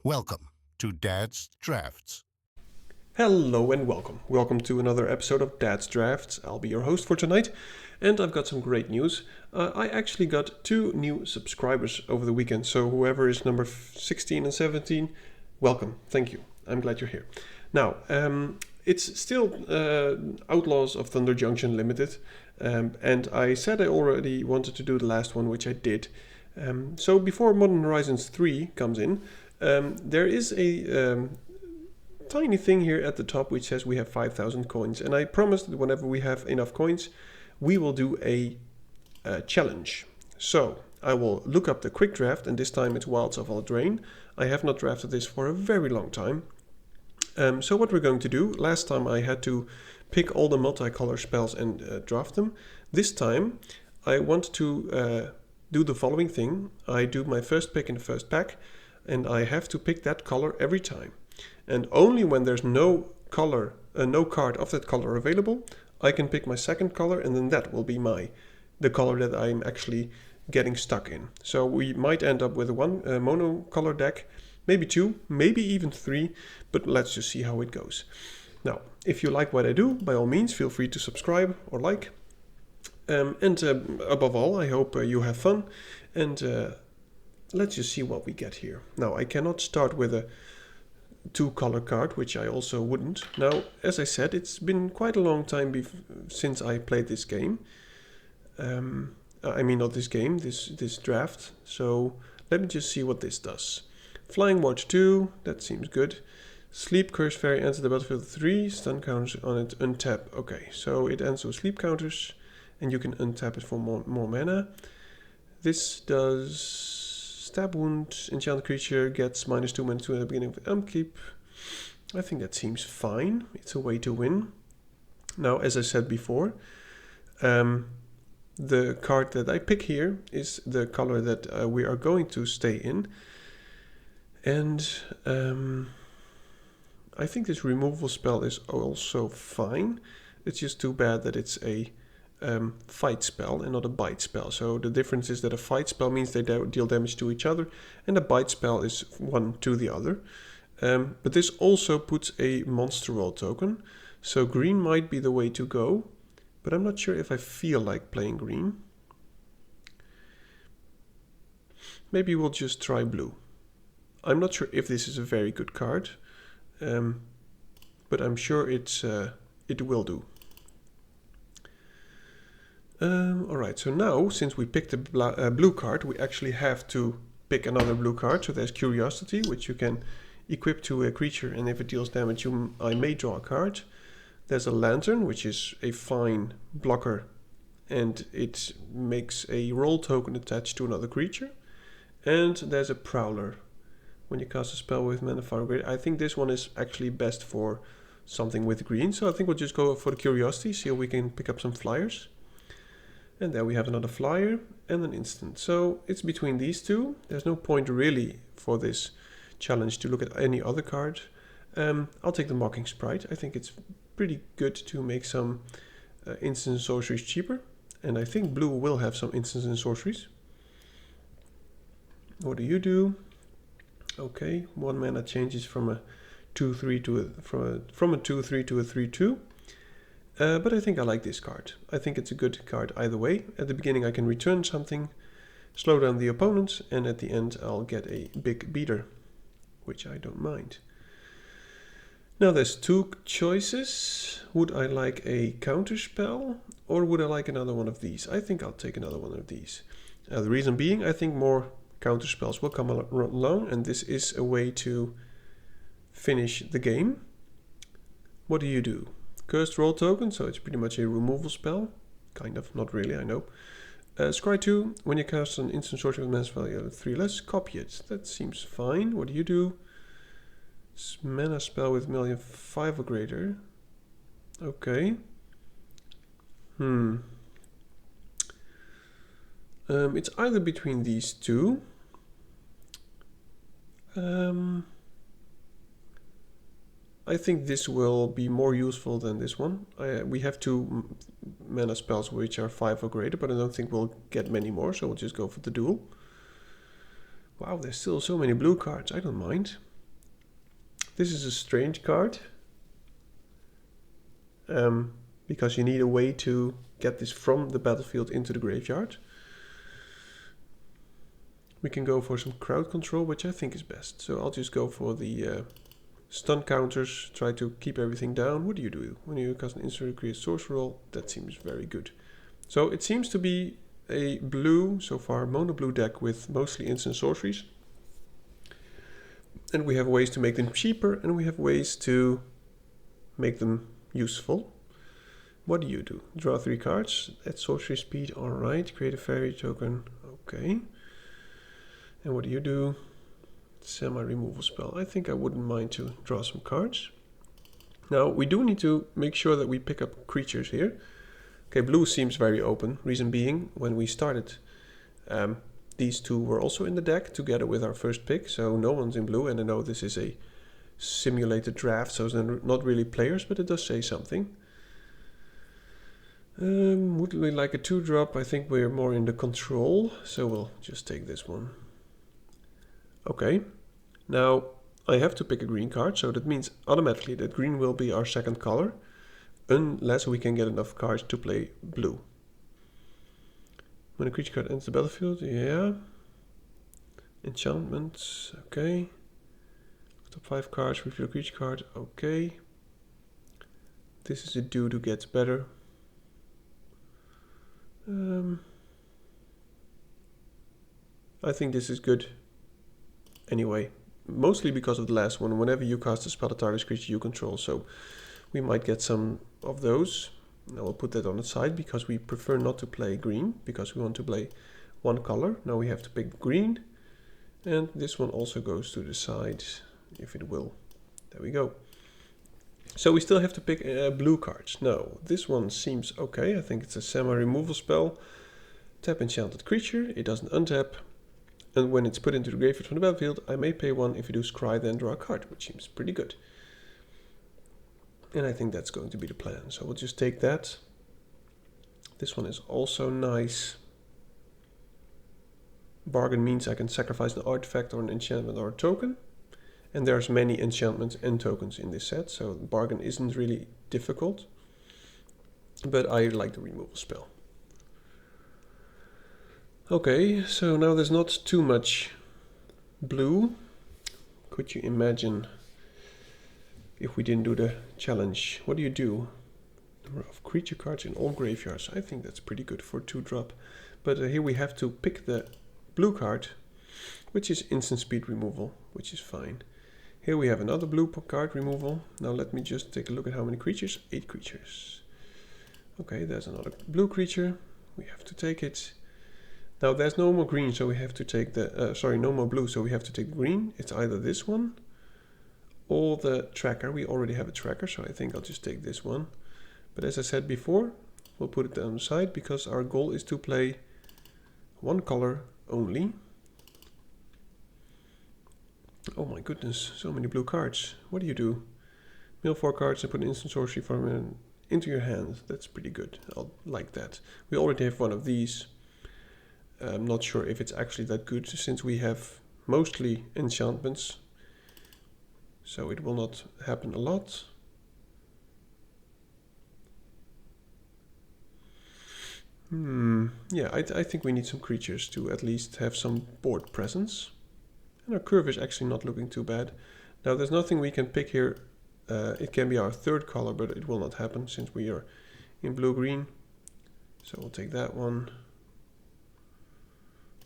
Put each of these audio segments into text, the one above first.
Welcome to Dad's Drafts. Hello and welcome. Welcome to another episode of Dad's Drafts. I'll be your host for tonight, and I've got some great news. I actually got 2 new subscribers over the weekend, so whoever is number 16 and 17, welcome. Thank you. I'm glad you're here. Now, it's still Outlaws of Thunder Junction Limited, and I said I already wanted to do the last one, which I did. So before Modern Horizons 3 comes in, there is a tiny thing here at the top which says we have 5,000 coins, and I promised that whenever we have enough coins we will do a challenge. So I will look up the quick draft, and this time it's Wilds of Eldraine. I have not drafted this for a very long time. So what we're going to do, last time I had to pick all the multicolor spells and draft them. This time I want to do the following thing. I do my first pick in the first pack, and I have to pick that color every time. And only when there's no color, no card of that color available, I can pick my second color, and then that will be the color that I'm actually getting stuck in. So we might end up with one monocolor deck, maybe 2, maybe even 3, but let's just see how it goes. Now, if you like what I do, by all means, feel free to subscribe or like. And above all, I hope you have fun, and let's just see what we get here. Now, I cannot start with a 2-color card, which I also wouldn't. Now, as I said, it's been quite a long time since I played this game. I mean, not this game, this draft. So let me just see what this does. Flying Watch 2, that seems good. Sleep Curse Fairy enters the battlefield 3, stun counters on it, untap. Okay, so it ends with sleep counters, and you can untap it for more mana. This does stab wound, enchanted creature gets -2/-2 at the beginning of the upkeep. I think that seems fine. It's a way to win. Now, as I said before, the card that I pick here is the color that we are going to stay in. And I think this removal spell is also fine. It's just too bad that it's a fight spell and not a bite spell. So the difference is that a fight spell means they deal damage to each other, and a bite spell is one to the other. But this also puts a monster roll token, so green might be the way to go, but I'm not sure if I feel like playing green. Maybe we'll just try blue. I'm not sure if this is a very good card, but I'm sure it will do. Alright, so now, since we picked a blue card, we actually have to pick another blue card. So there's Curiosity, which you can equip to a creature, and if it deals damage, I may draw a card. There's a Lantern, which is a fine blocker, and it makes a roll token attached to another creature. And there's a Prowler. When you cast a spell with mana fire greater, I think this one is actually best for something with green, so I think we'll just go for the Curiosity, see if we can pick up some flyers. And there we have another flyer and an instant. So it's between these two. There's no point really for this challenge to look at any other card. I'll take the Mocking Sprite. I think it's pretty good to make some instants and sorceries cheaper. And I think blue will have some instants and sorceries. What do you do? Okay, 1 mana changes from a 2/3 to from a 2/3 to a 3/2. But I think I like this card. I think it's a good card either way. At the beginning I can return something, slow down the opponent, and at the end I'll get a big beater, which I don't mind. Now there's 2 choices. Would I like a counter spell, or would I like another one of these? I think I'll take another one of these. The reason being, I think more counter spells will come along, and this is a way to finish the game. What do you do? Cursed roll token, so it's pretty much a removal spell. Kind of, not really, I know. Scry 2, when you cast an instant sorcery with mana value 3 less, copy it. That seems fine. What do you do? Mana spell with million 5 or greater. Okay. It's either between these two. I think this will be more useful than this one. We have 2 mana spells which are 5 or greater, but I don't think we'll get many more, so we'll just go for the duel. Wow, there's still so many blue cards. I don't mind. This is a strange card. Because you need a way to get this from the battlefield into the graveyard. We can go for some crowd control, which I think is best. So I'll just go for the stun counters, try to keep everything down. What do you do? When you cast an instant create sorcerer roll, that seems very good. So it seems to be a blue, so far mono blue deck with mostly instant sorceries. And we have ways to make them cheaper, and we have ways to make them useful. What do you do? Draw 3 cards, add sorcery speed, alright. Create a fairy token, okay. And what do you do? Semi-removal spell. I think I wouldn't mind to draw some cards. Now, we do need to make sure that we pick up creatures here. Okay, blue seems very open. Reason being, when we started, these two were also in the deck together with our first pick. So no one's in blue, and I know this is a simulated draft, so they're not really players, but it does say something. Would we like a 2-drop? I think we're more in the control, so we'll just take this one. Okay, now I have to pick a green card, so that means automatically that green will be our second color, unless we can get enough cards to play blue. When a creature card enters the battlefield, yeah. Enchantments, okay. Top 5 cards, reveal a creature card, okay. This is a dude who gets better. I think this is good. Anyway, mostly because of the last one. Whenever you cast a spell at target creature you control, so we might get some of those. Now we'll put that on the side because we prefer not to play green, because we want to play one color. Now we have to pick green, and this one also goes to the side, if it will. There we go. So we still have to pick blue cards. Now, this one seems okay. I think it's a semi-removal spell. Tap enchanted creature. It doesn't untap. And when it's put into the graveyard from the battlefield, I may pay 1. If you do scry, then draw a card, which seems pretty good. And I think that's going to be the plan. So we'll just take that. This one is also nice. Bargain means I can sacrifice an artifact or an enchantment or a token. And there's many enchantments and tokens in this set, so bargain isn't really difficult. But I like the removal spell. Okay, so now there's not too much blue. Could you imagine if we didn't do the challenge? What do you do? Number of creature cards in all graveyards. I think that's pretty good for 2-drop. But here we have to pick the blue card, which is instant speed removal, which is fine. Here we have another blue card removal. Now let me just take a look at how many creatures. 8 creatures. Okay, there's another blue creature. We have to take it. Now there's no more green, so we have to take the... no more blue, so we have to take the green. It's either this one or the tracker. We already have a tracker, so I think I'll just take this one. But as I said before, we'll put it on the side because our goal is to play one color only. Oh my goodness, so many blue cards. What do you do? Mill 4 cards and put an instant sorcery from into your hand. That's pretty good. I'll like that. We already have one of these. I'm not sure if it's actually that good since we have mostly enchantments. So it will not happen a lot. Yeah, I think we need some creatures to at least have some board presence. And our curve is actually not looking too bad. Now there's nothing we can pick here. It can be our third color, but it will not happen since we are in blue-green. So we'll take that one.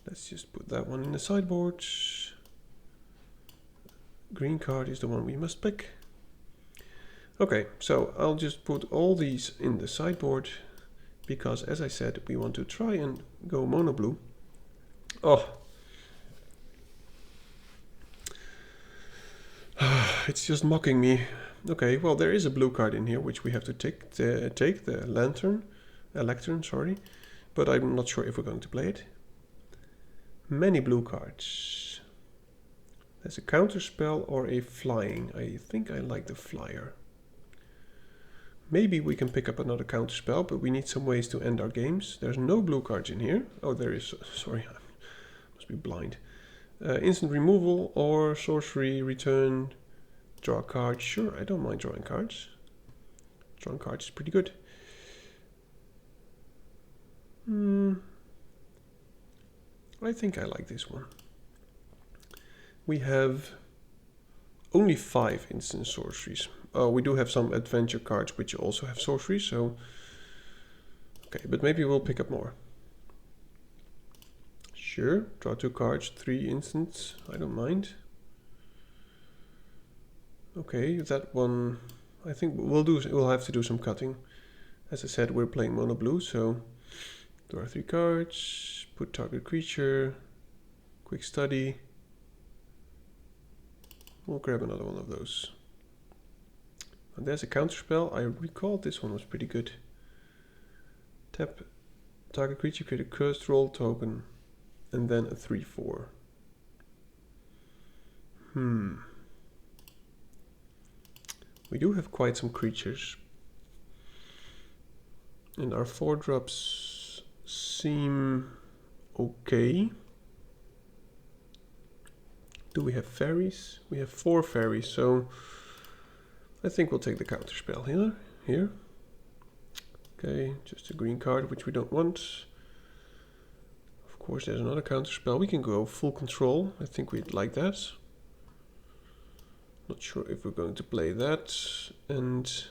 Let's just put that one in the sideboard. Green card is the one we must pick. Okay, so I'll just put all these in the sideboard because, as I said, we want to try and go mono blue. Oh. It's just mocking me. Okay, well there is a blue card in here which we have to take the Electron, sorry, but I'm not sure if we're going to play it. Many blue cards. There's a counter spell or a flying. I think I like the flyer. Maybe we can pick up another counter spell, but we need some ways to end our games. There's no blue cards in here. Oh, there is. Sorry, I must be blind. Instant removal or sorcery, return Draw a card. Sure, I don't mind drawing cards. Drawing cards is pretty good. I think I like this one. We have only 5 instant sorceries. Oh, we do have some adventure cards which also have sorceries, so... Okay, but maybe we'll pick up more. Sure, draw 2 cards, 3 instants, I don't mind. Okay, that one... I think we'll have to do some cutting. As I said, we're playing mono blue, so... Draw 3 cards, put target creature, quick study. We'll grab another one of those. And there's a counterspell. I recall this one was pretty good. Tap target creature, create a cursed roll token, and then a 3/4. We do have quite some creatures. And our 4-drops seem okay. Do we have fairies? We have 4 fairies, so I think we'll take the counterspell here. Okay, just a green card, which we don't want. Of course, there's another counterspell. We can go full control. I think we'd like that. Not sure if we're going to play that. And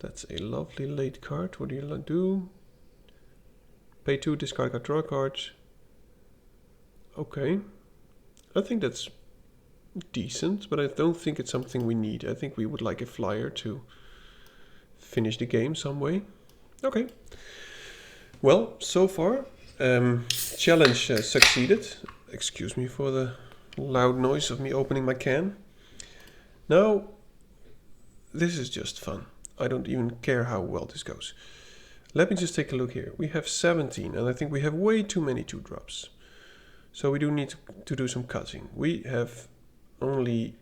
that's a lovely late card. What do you do? Pay 2, discard card, draw a card. Okay. I think that's decent, but I don't think it's something we need. I think we would like a flyer to finish the game some way. Okay. Well, so far, challenge succeeded. Excuse me for the loud noise of me opening my can. Now, this is just fun. I don't even care how well this goes. Let me just take a look here. We have 17, and I think we have way too many 2-drops. So we do need to do some cutting. We have only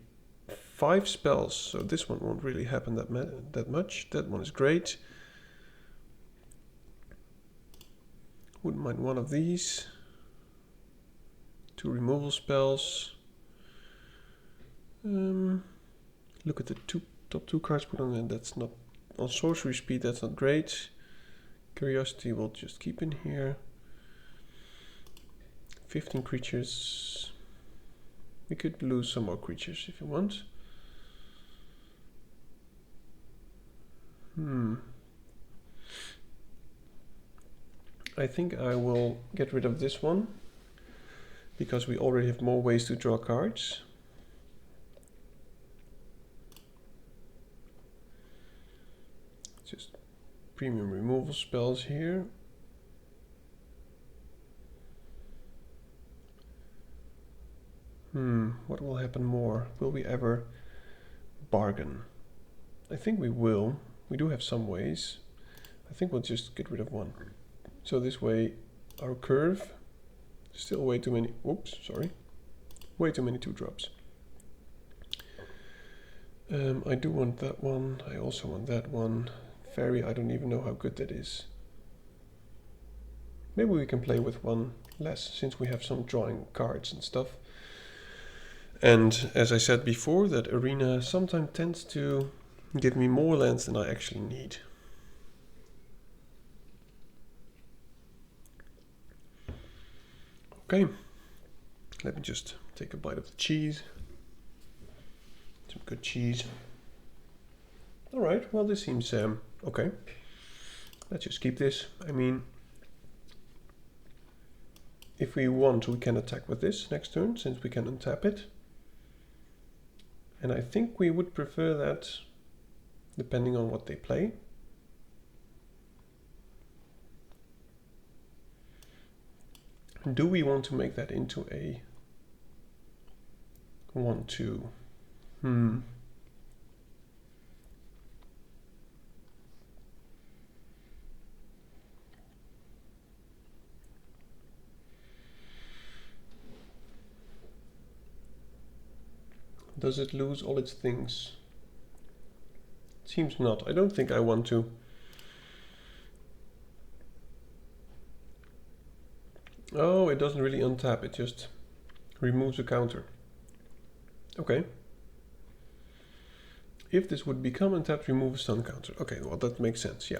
5 spells, so this one won't really happen that much. That one is great. Wouldn't mind one of these. 2 removal spells. Look at the top 2 cards put on there. That's not on sorcery speed. That's not great. Curiosity we'll just keep in here. 15 creatures. We could lose some more creatures if you want. I think I will get rid of this one because we already have more ways to draw cards. Just premium removal spells here. What will happen more? Will we ever bargain? I think we will. We do have some ways. I think we'll just get rid of one. So this way our curve, still way too many, oops, sorry. Way too many 2-drops. I do want that one. I also want that one. Fairy, I don't even know how good that is. Maybe we can play with one less since we have some drawing cards and stuff. And as I said before, that arena sometimes tends to give me more lands than I actually need. Okay, let me just take a bite of the cheese. Some good cheese. Alright, well this seems okay. Let's just keep this. I mean, if we want, we can attack with this next turn, since we can untap it. And I think we would prefer that, depending on what they play. Do we want to make that into a 1/2? Does it lose all its things? Seems not. I don't think I want to. Oh, it doesn't really untap, it just removes a counter. Okay. If this would become untapped, remove a stun counter. Okay, well that makes sense, yeah.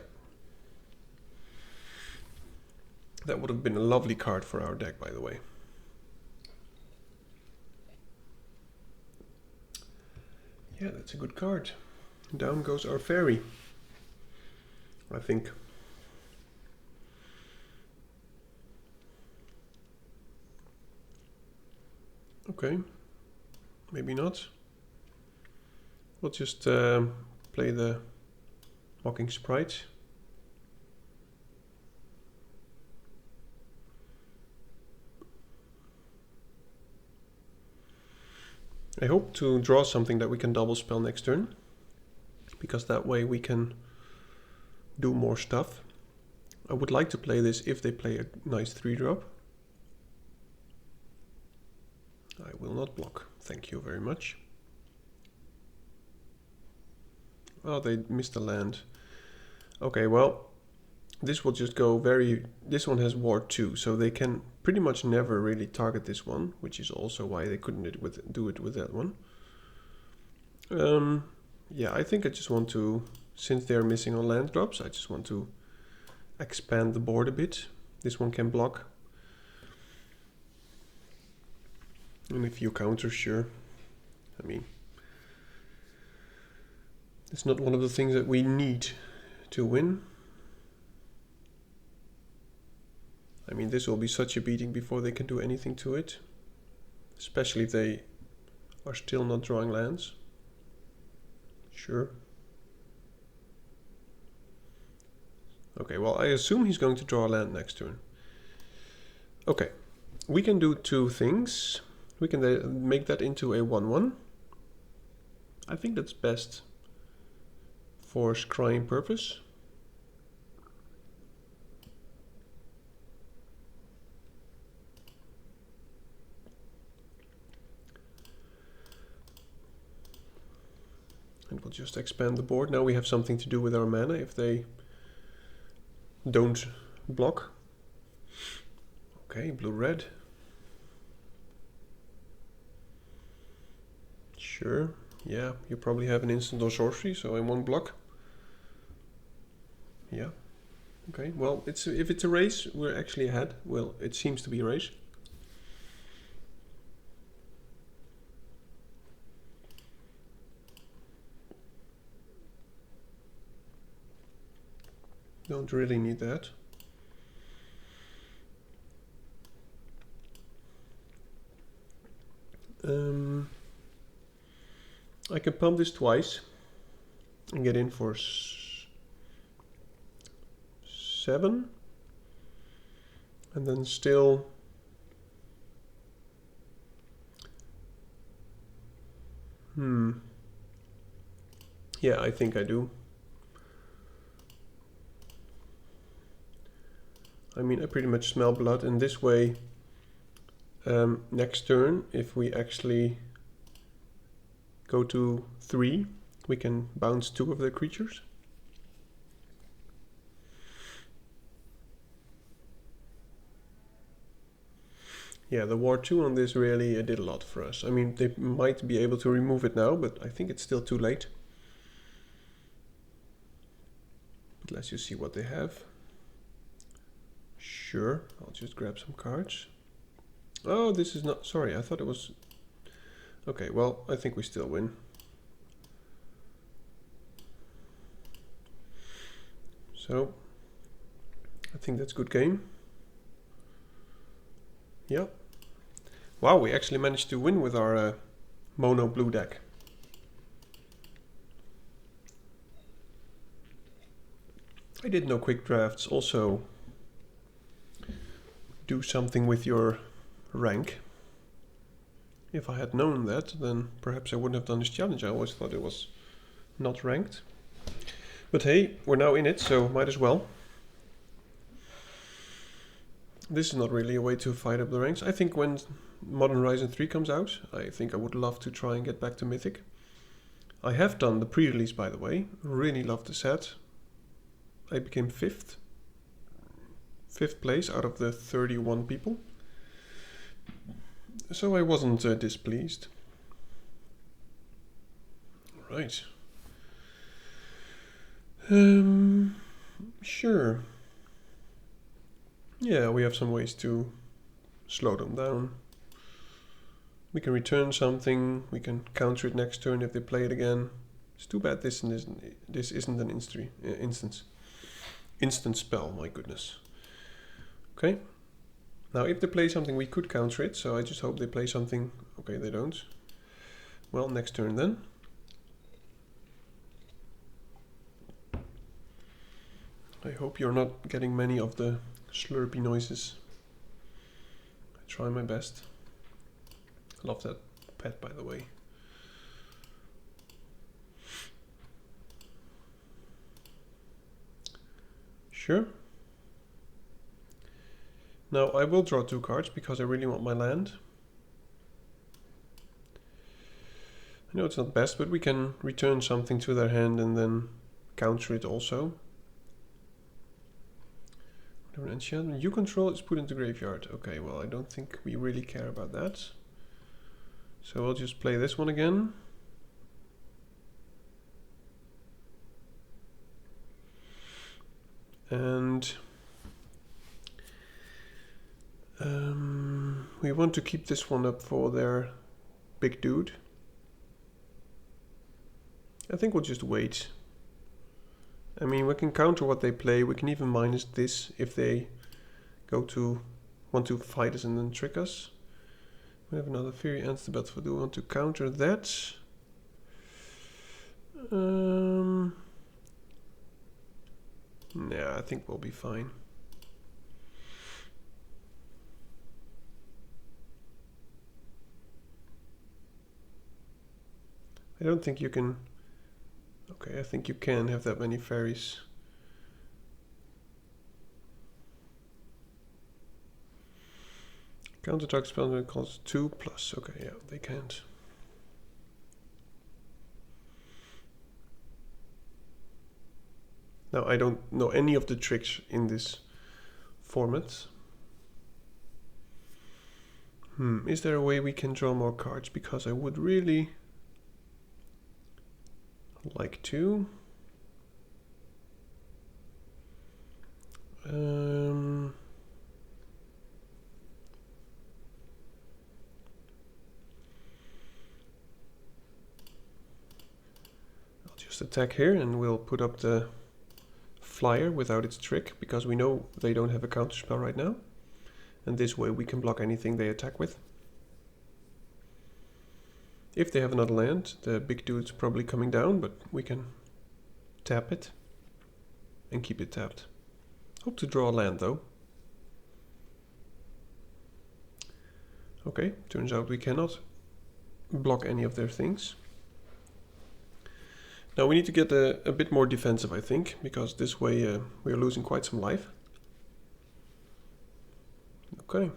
That would have been a lovely card for our deck, by the way. Yeah, that's a good card. Down goes our fairy, I think. Okay, maybe not. We'll just play the Mocking Sprite. I hope to draw something that we can double spell next turn, because that way we can do more stuff. I would like to play this if they play a nice 3-drop. I will not block, thank you very much. Oh, they missed a land. Okay, well, this will just go very... This one has Ward 2, so they can pretty much never really target this one, which is also why they couldn't do it with that one. Yeah, I think I just want to, since they're missing on land drops, I just want to expand the board a bit. This one can block. And a few counters, sure. I mean, it's not one of the things that we need to win. I mean, this will be such a beating before they can do anything to it. Especially if they are still not drawing lands. Sure. Okay, well, I assume he's going to draw a land next turn. Okay, we can do two things. We can make that into a 1/1. I think that's best for scrying purpose. And we'll just expand the board. Now we have something to do with our mana if they don't block. Okay, blue-red. Sure, yeah, you probably have an instant or sorcery, so I won't block. Yeah, okay, well, if it's a race, we're actually ahead. Well, it seems to be a race. Don't really need that. I can pump this twice and get in for 7, and then still yeah, I think I do. I mean, I pretty much smell blood, and this way next turn, if we actually go to 3, we can bounce 2 of their creatures. Yeah, the Ward 2 on this really did a lot for us. I mean, they might be able to remove it now, but I think it's still too late. But let's just see what they have. Sure, I'll just grab some cards. Oh, this is not... Sorry, I thought it was... Okay, well, I think we still win. So, I think that's a good game. Yeah. Wow, we actually managed to win with our mono blue deck. I did know quick drafts also do something with your rank. If I had known that, then perhaps I wouldn't have done this challenge. I always thought it was not ranked. But hey, we're now in it, so might as well. This is not really a way to fight up the ranks. I think when Modern Horizon 3 comes out, I think I would love to try and get back to Mythic. I have done the pre-release, by the way. Really love the set. I became 5th place out of the 31 people. So I wasn't displeased. Right. Sure. Yeah, we have some ways to slow them down. We can return something, we can counter it next turn if they play it again. It's too bad this isn't an instant spell, my goodness. Okay. Now if they play something we could counter it, so I just hope they play something. Okay, they don't. Well, next turn then. I hope you're not getting many of the slurpy noises. I try my best. I love that pet, by the way. Sure. Now I will draw 2 cards because I really want my land. I know it's not best, but we can return something to their hand and then counter it also. Whatever enchantment you control is put into graveyard. Okay, well, I don't think we really care about that. So we'll just play this one again. And we want to keep this one up for their big dude. I think we'll just wait. I mean, we can counter what they play. We can even minus this if they want to fight us and then trick us. We have another Fury ends the battle. Do we want to counter that? Yeah, I think we'll be fine. I don't think you can. Okay, I think you can have that many fairies. Counter-attack spell costs 2+. Okay, yeah, they can't. Now, I don't know any of the tricks in this format. Is there a way we can draw more cards? Because I would really like to. I'll just attack here and we'll put up the flyer without its trick, because we know they don't have a counterspell right now. And this way we can block anything they attack with. If they have another land, the big dude's probably coming down, but we can tap it and keep it tapped. Hope to draw a land though. Okay, turns out we cannot block any of their things. Now we need to get a bit more defensive, I think, because this way we are losing quite some life. Okay.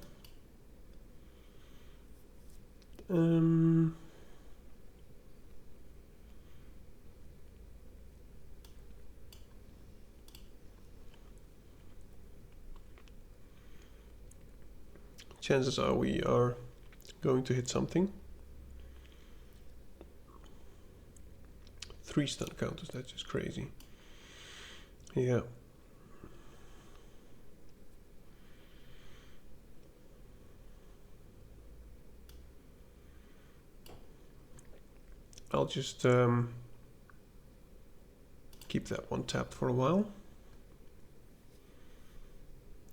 Chances are we are going to hit something. 3 stun counters, that's just crazy. Yeah. I'll just keep that one tapped for a while.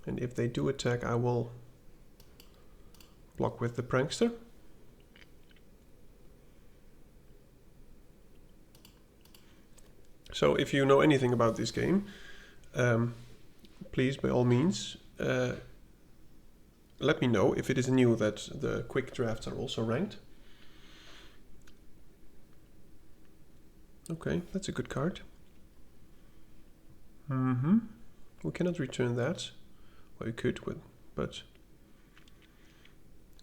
And if they do attack, I will block with the prankster. So if you know anything about this game, please by all means let me know if it is new that the quick drafts are also ranked. Okay, that's a good card. We cannot return that. Well, we could, but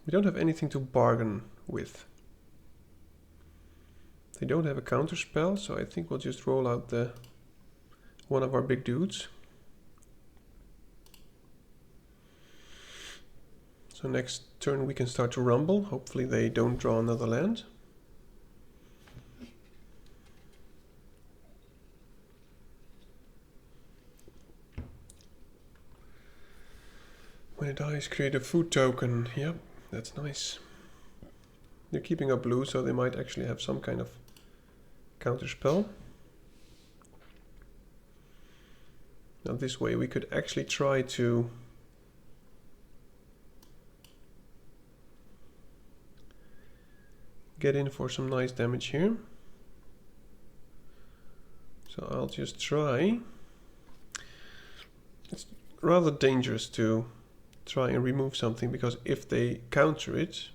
we don't have anything to bargain with. They don't have a counter spell, so I think we'll just roll out one of our big dudes. So next turn we can start to rumble. Hopefully they don't draw another land. When it dies, create a food token. Yep, that's nice. They're keeping up blue, so they might actually have some kind of counter spell. Now this way we could actually try to get in for some nice damage here. So I'll just try. It's rather dangerous to try and remove something, because if they counter it,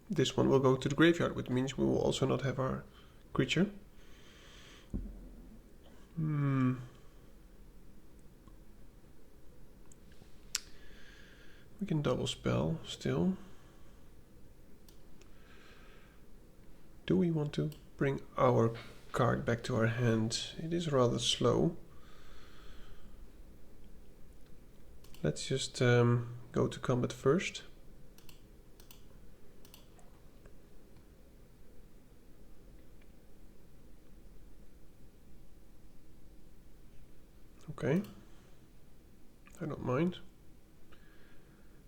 this one will go to the graveyard, which means we will also not have our creature. We can double spell still. Do we want to bring our card back to our hand? It is rather slow. Let's just go to combat first. Okay, I don't mind.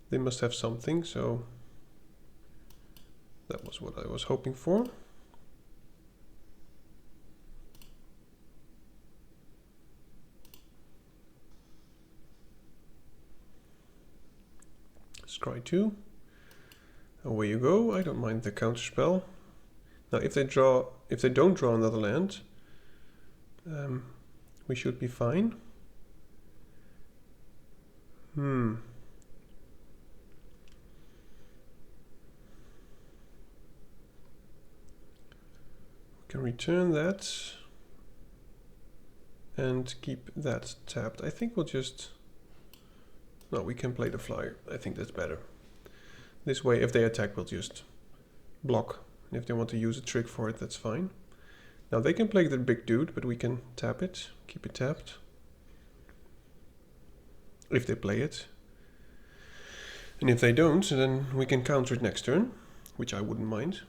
They must have something, so that was what I was hoping for. Scry 2. Away you go. I don't mind the counter spell. Now if they don't draw another land, we should be fine. We can return that and keep that tapped. I think we'll just... No, we can play the flyer. I think that's better. This way, if they attack, we'll just block. And if they want to use a trick for it, that's fine. Now they can play the big dude, but we can tap it, keep it tapped. If they play it. And if they don't, then we can counter it next turn, which I wouldn't mind.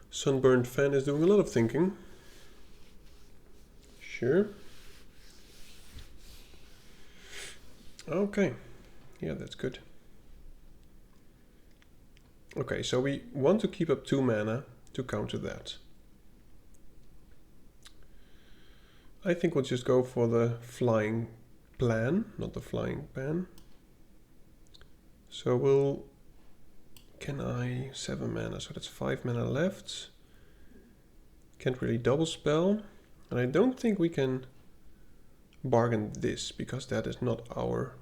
Sunburned Fan is doing a lot of thinking. Sure. Okay. Yeah, that's good. Okay, so we want to keep up 2 mana to counter that. I think we'll just go for the flying plan, not the flying pan. So we'll... Can I... 7 mana, so that's 5 mana left. Can't really double spell. And I don't think we can bargain this, because that is not our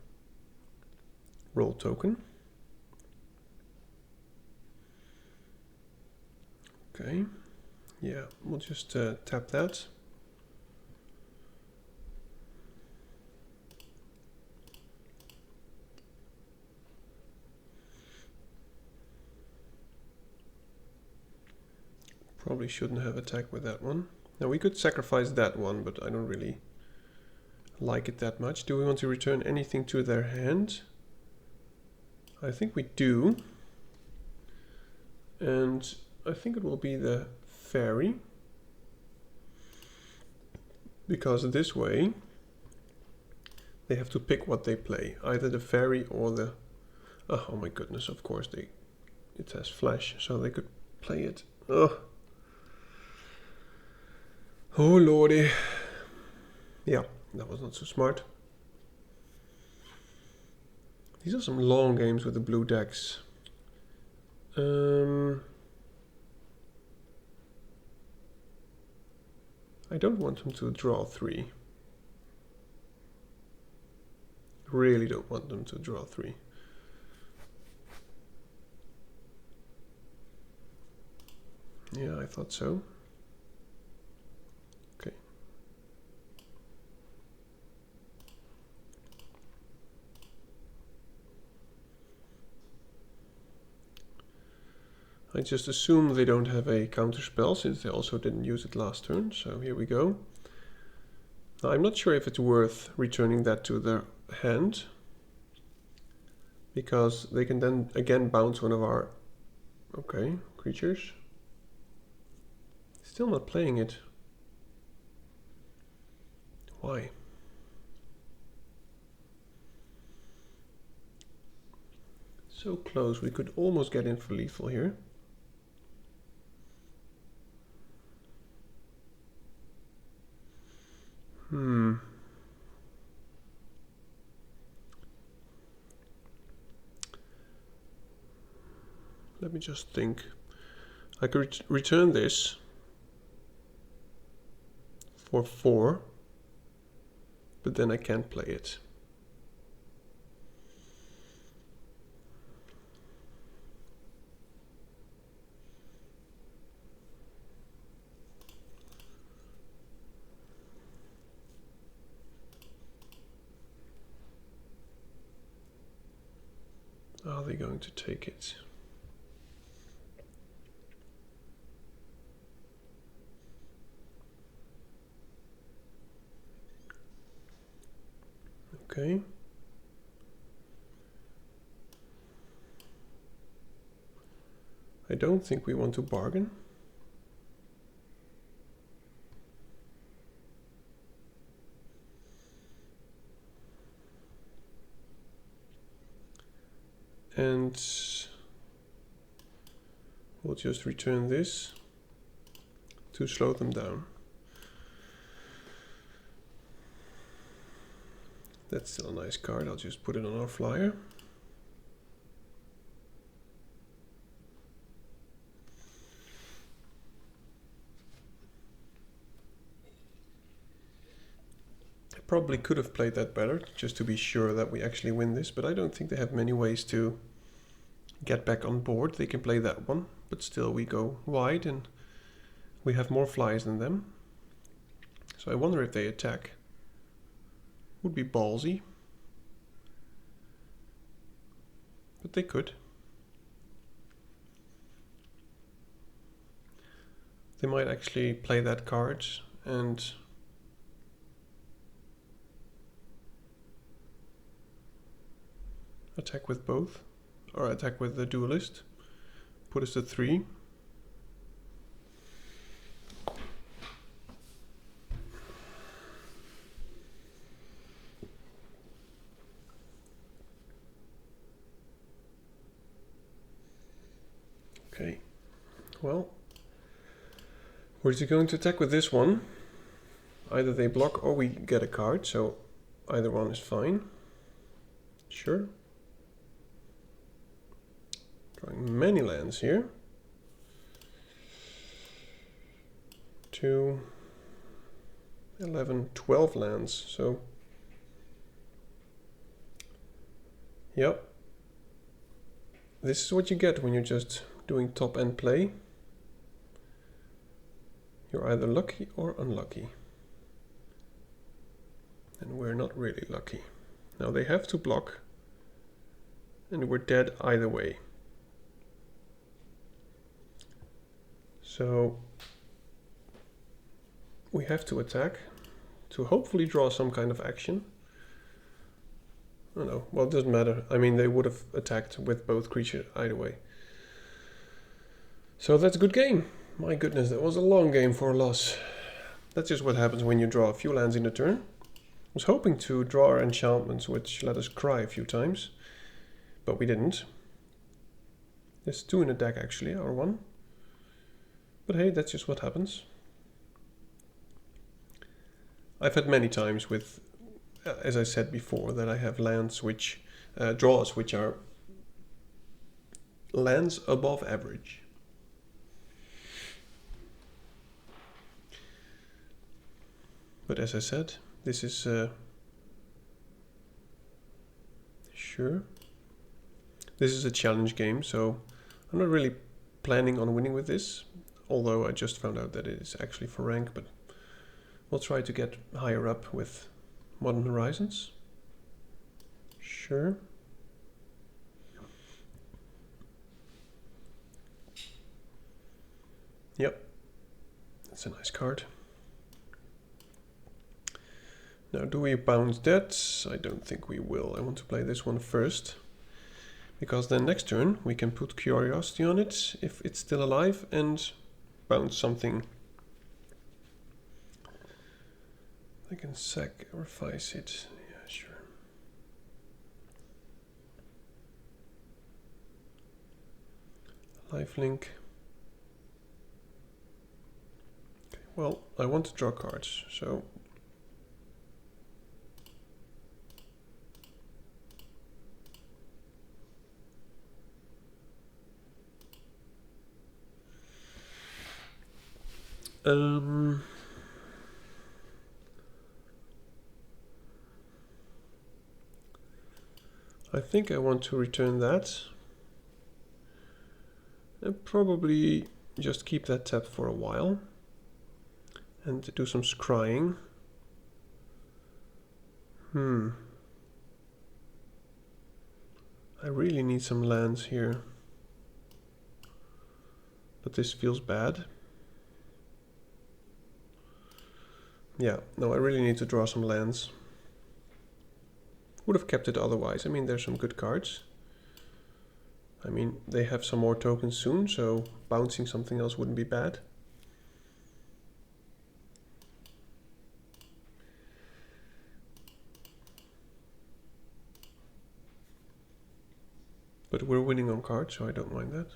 roll token. Okay. Yeah, we'll just tap that. Probably shouldn't have attacked with that one. Now we could sacrifice that one, but I don't really like it that much. Do we want to return anything to their hand? I think we do. And I think it will be the fairy. Because this way they have to pick what they play. Either the fairy or the... Oh my goodness, of course it has flash, so they could play it. Ugh. Oh lordy. Yeah, that was not so smart. These are some long games with the blue decks. I don't want them to draw 3. Really don't want them to draw 3. Yeah, I thought so. Okay. I just assume they don't have a counter spell, since they also didn't use it last turn, so here we go. Now, I'm not sure if it's worth returning that to their hand, because they can then again bounce one of our creatures. Still not playing it. Why? So close, we could almost get in for lethal here. Let me just think. I could return this for 4, but then I can't play it. Are they going to take it? Okay. I don't think we want to bargain. And we'll just return this to slow them down. That's still a nice card. I'll just put it on our flyer. I probably could have played that better, just to be sure that we actually win this, but I don't think they have many ways to get back on board. They can play that one, but still we go wide and we have more flies than them. So I wonder if they attack. Would be ballsy, but they could. They might actually play that card and attack with both, or attack with the duelist. Put us to 3. Okay, well, we're going to attack with this one. Either they block or we get a card, so either one is fine. Sure. Drawing many lands here. 2, 11, 12 lands, so yep. This is what you get when you're just doing top end play. You're either lucky or unlucky. And we're not really lucky. Now they have to block, and we're dead either way. So we have to attack to hopefully draw some kind of action. I don't know, well, it doesn't matter. I mean, they would have attacked with both creatures either way. So that's a good game. My goodness, that was a long game for a loss. That's just what happens when you draw a few lands in a turn. I was hoping to draw our enchantments, which let us cry a few times, but we didn't. There's 2 in the deck actually, or 1. But hey, that's just what happens. I've had many times with, as I said before, that I have lands which, draws which are lands above average. But as I said, this is sure. This is a challenge game, so I'm not really planning on winning with this, although I just found out that it is actually for rank, but we'll try to get higher up with Modern Horizons. Sure. Yep, that's a nice card. Now, do we bounce that? I don't think we will. I want to play this one first, because then next turn we can put Curiosity on it if it's still alive and bounce something. I can sacrifice it. Yeah, sure. Lifelink. Okay, well, I want to draw cards, so I think I want to return that and probably just keep that tapped for a while and do some scrying. I really need some lands here, but this feels bad. Yeah, no, I really need to draw some lands. Would have kept it otherwise. I mean, there's some good cards. I mean, they have some more tokens soon, so bouncing something else wouldn't be bad. But we're winning on cards, so I don't mind that.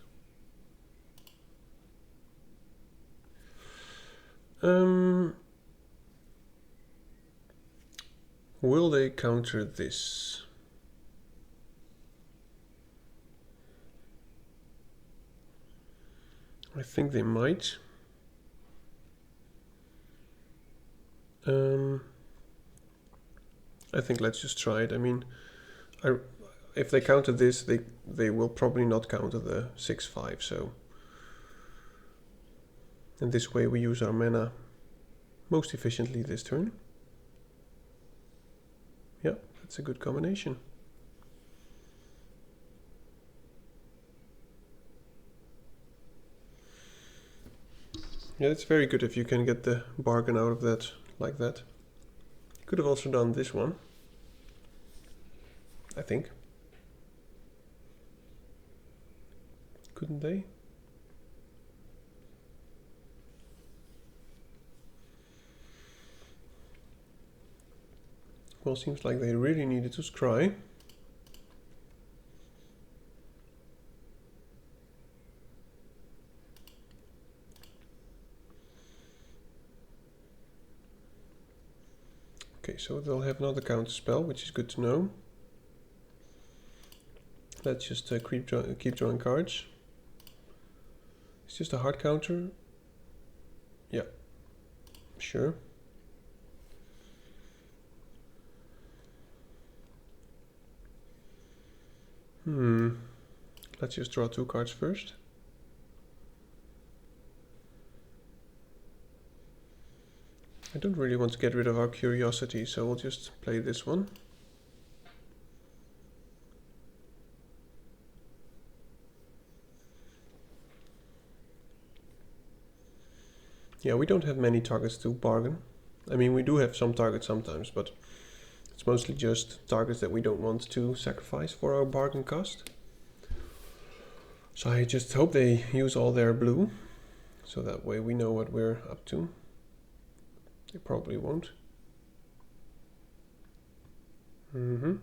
Will they counter this? I think they might. I think let's just try it. I mean, if they counter this, they will probably not counter the 6/5. So, and this way we use our mana most efficiently this turn. Yeah, that's a good combination. Yeah, it's very good if you can get the bargain out of that like that. Could have also done this one, I think. Couldn't they? Well, seems like they really needed to scry. Okay, so they'll have another counter spell, which is good to know. Let's just keep drawing cards. It's just a hard counter. Yeah, sure. Let's just draw 2 cards first. I don't really want to get rid of our Curiosity, so we'll just play this one. Yeah, we don't have many targets to bargain. I mean, we do have some targets sometimes, but it's mostly just targets that we don't want to sacrifice for our bargain cost. So I just hope they use all their blue, so that way we know what we're up to. They probably won't. Yep.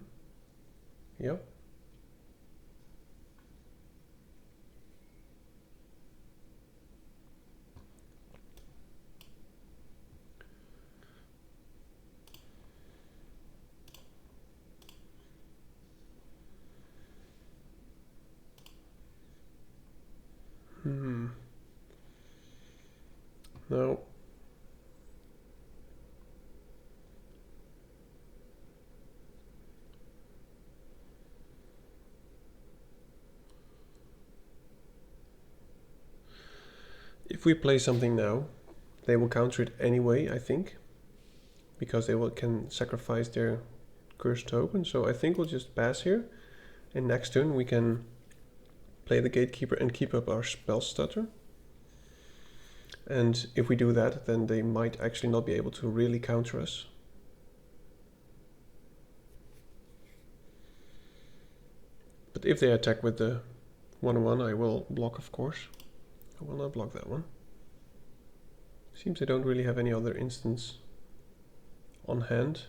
No. If we play something now, they will counter it anyway, I think, because they can sacrifice their cursed token. So I think we'll just pass here, and next turn we can play the Gatekeeper and keep up our spell stutter. And if we do that, then they might actually not be able to really counter us. But if they attack with the 1/1, I will block, of course. I will not block that one. Seems I don't really have any other instance on hand.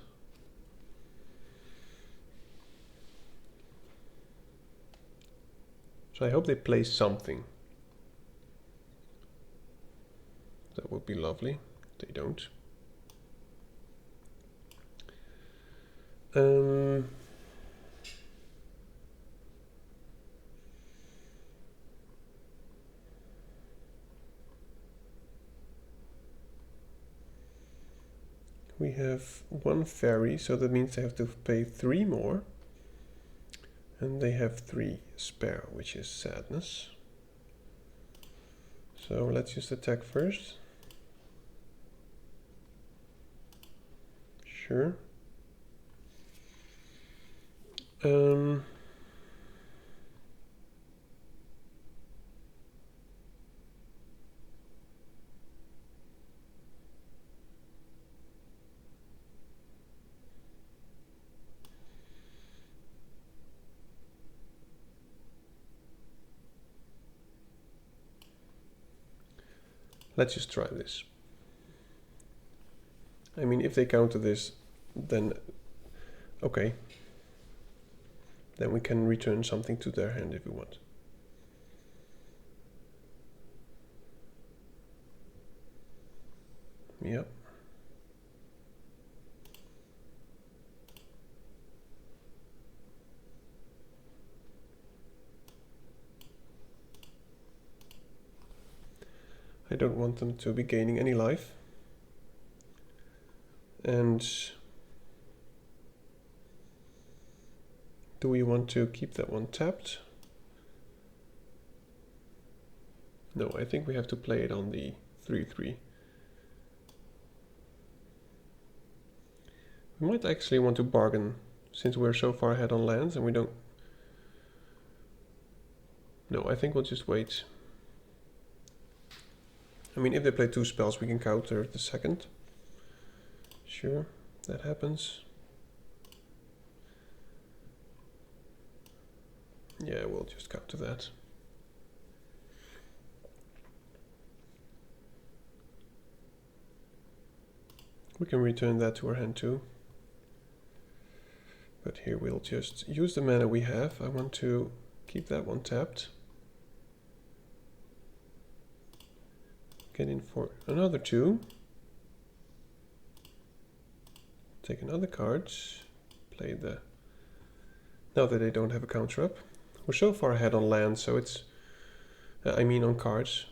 So I hope they play something. That would be lovely. They don't. We have one fairy, so that means they have to pay 3 more. And they have 3 spare, which is sadness. So let's just attack first. Sure. Let's just try this. I mean, if they counter this, then okay. Then we can return something to their hand if we want. Yep. I don't want them to be gaining any life. And do we want to keep that one tapped? No, I think we have to play it on the 3/3. We might actually want to bargain, since we're so far ahead on lands and we don't... No, I think we'll just wait. I mean, if they play 2 spells, we can counter the second. Sure, that happens. Yeah, we'll just counter that. We can return that to our hand too. But here we'll just use the mana we have. I want to keep that one tapped. Get in for another 2. Take another card. Play the... Now that they don't have a counter up. We're so far ahead on land, so it's... I mean on cards.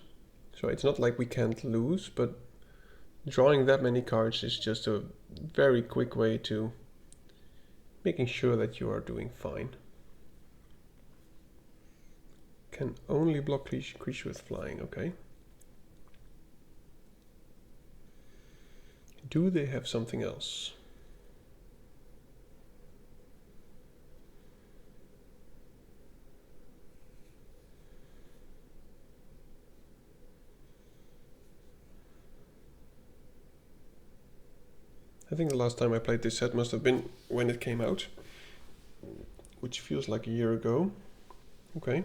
So it's not like we can't lose, but drawing that many cards is just a very quick way to making sure that you are doing fine. Can only block creature with flying, okay. Do they have something else? I think the last time I played this set must have been when it came out, which feels like a year ago. Okay.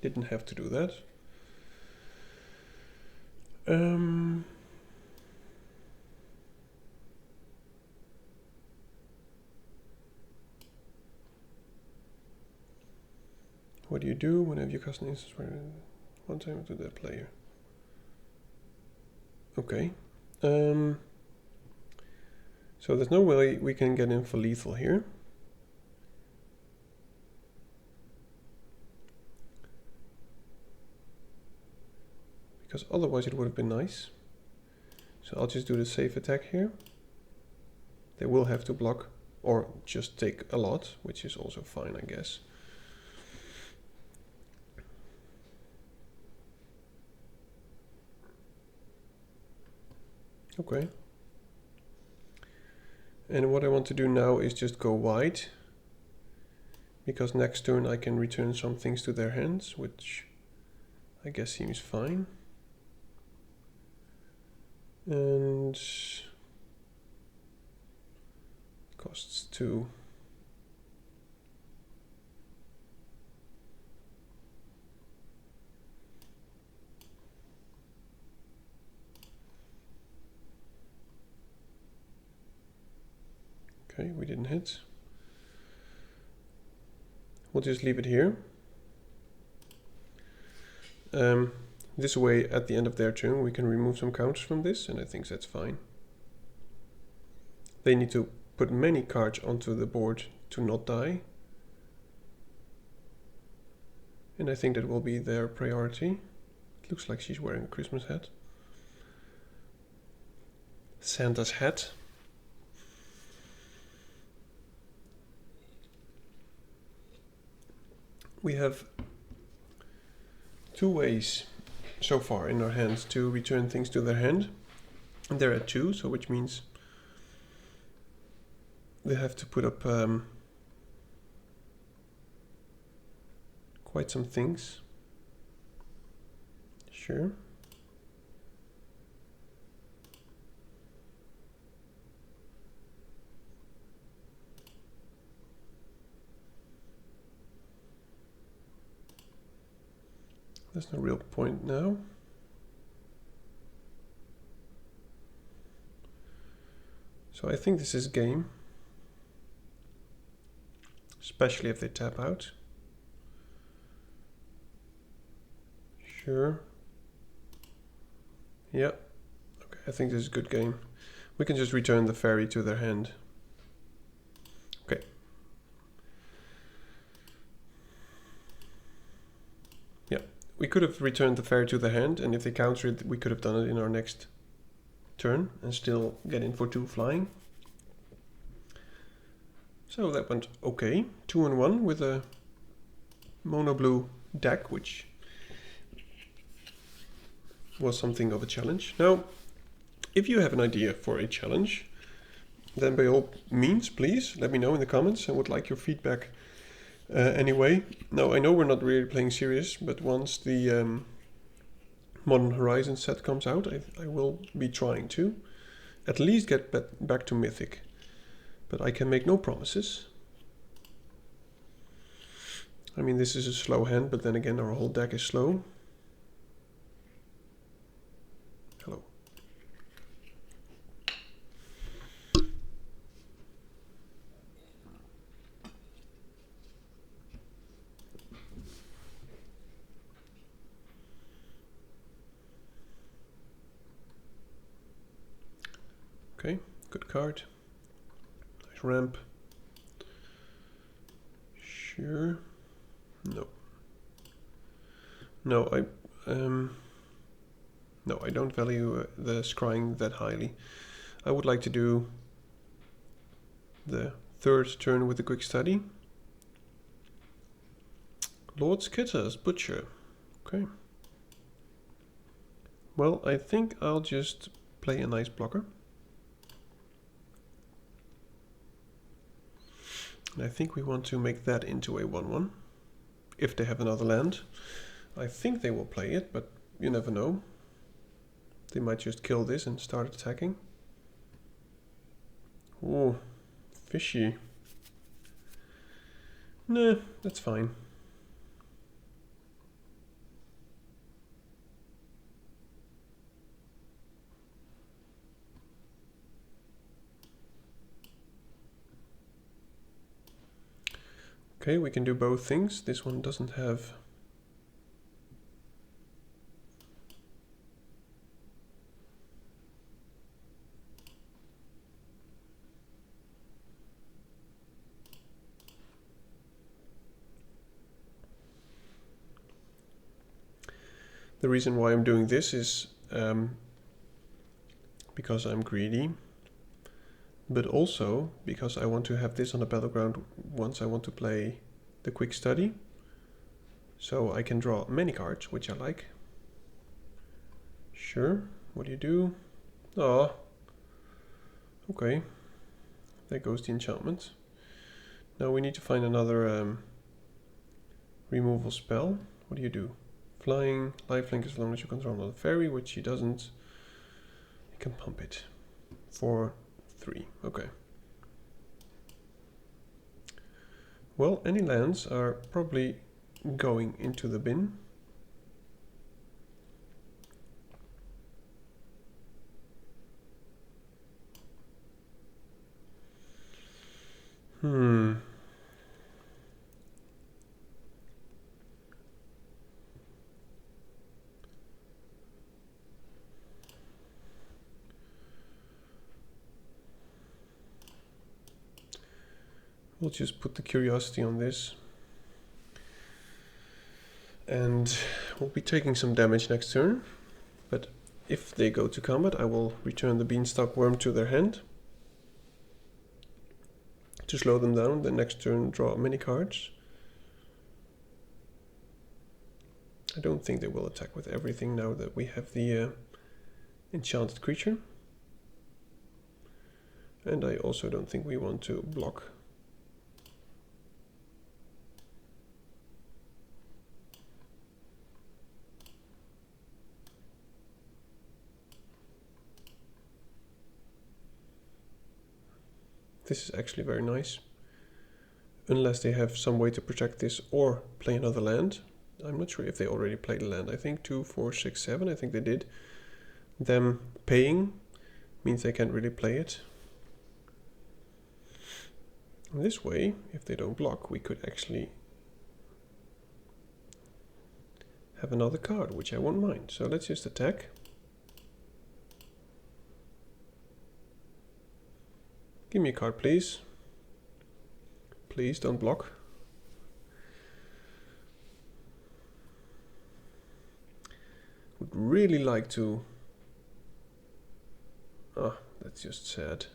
Didn't have to do that. What do you do whenever you cast an instance where one time to that player? Okay. So there's no way we can get in for lethal here. Because otherwise it would have been nice. So I'll just do the safe attack here. They will have to block or just take a lot, which is also fine, I guess. Okay. And what I want to do now is just go wide, because next turn I can return some things to their hands, which I guess seems fine. And costs 2. Okay, we didn't hit. We'll just leave it here. This way, at the end of their turn, we can remove some counters from this, and I think that's fine. They need to put many cards onto the board to not die. And I think that will be their priority. It looks like she's wearing a Christmas hat. Santa's hat. We have two ways so far in our hands to return things to their hand. And they're at 2, so which means they have to put up quite some things. Sure. There's no real point now. So I think this is game. Especially if they tap out. Sure. Yeah. Okay, I think this is a good game. We can just return the fairy to their hand. Okay. Yeah. We could have returned the fairy to the hand, and if they counter it, we could have done it in our next turn and still get in for 2 flying. So that went okay. 2-1 with a mono blue deck, which was something of a challenge. Now, if you have an idea for a challenge, then by all means, please let me know in the comments. I would like your feedback anyway. Now, I know we're not really playing serious, but once the Modern Horizon set comes out, I will be trying to at least get back to Mythic. But I can make no promises. I mean, this is a slow hand, but then again, our whole deck is slow. Hello. Okay, good card. Nice ramp. Sure. No. No, I don't value the scrying that highly. I would like to do the 3rd turn with a quick study. Lord Skitter's Butcher. Okay. Well, I think I'll just play a nice blocker. And I think we want to make that into a 1-1. If they have another land. I think they will play it, but you never know. They might just kill this and start attacking. Oh, fishy. Nah, that's fine. Okay, we can do both things. This one doesn't have... The reason why I'm doing this is because I'm greedy, but also because I want to have this on the battleground once I want to play the quick study. So I can draw many cards, which I like. Sure, what do you do? Ah, okay. There goes the enchantment. Now we need to find another removal spell. What do you do? Flying, lifelink as long as you control another fairy, which she doesn't. You can pump it for 3. Okay. Well, any lands are probably going into the bin. Hmm. We'll just put the curiosity on this. And we'll be taking some damage next turn. But if they go to combat, I will return the Beanstalk Worm to their hand. To slow them down, the next turn draw many cards. I don't think they will attack with everything now that we have the enchanted creature. And I also don't think we want to block. This is actually very nice. Unless they have some way to protect this or play another land. I'm not sure if they already played a land. I think 2, 4, 6, 7. I think they did. Them paying means they can't really play it. And this way, if they don't block, we could actually have another card, which I won't mind. So let's just attack. Give me a card, please. Please don't block. Would really like to... Ah, that's just sad.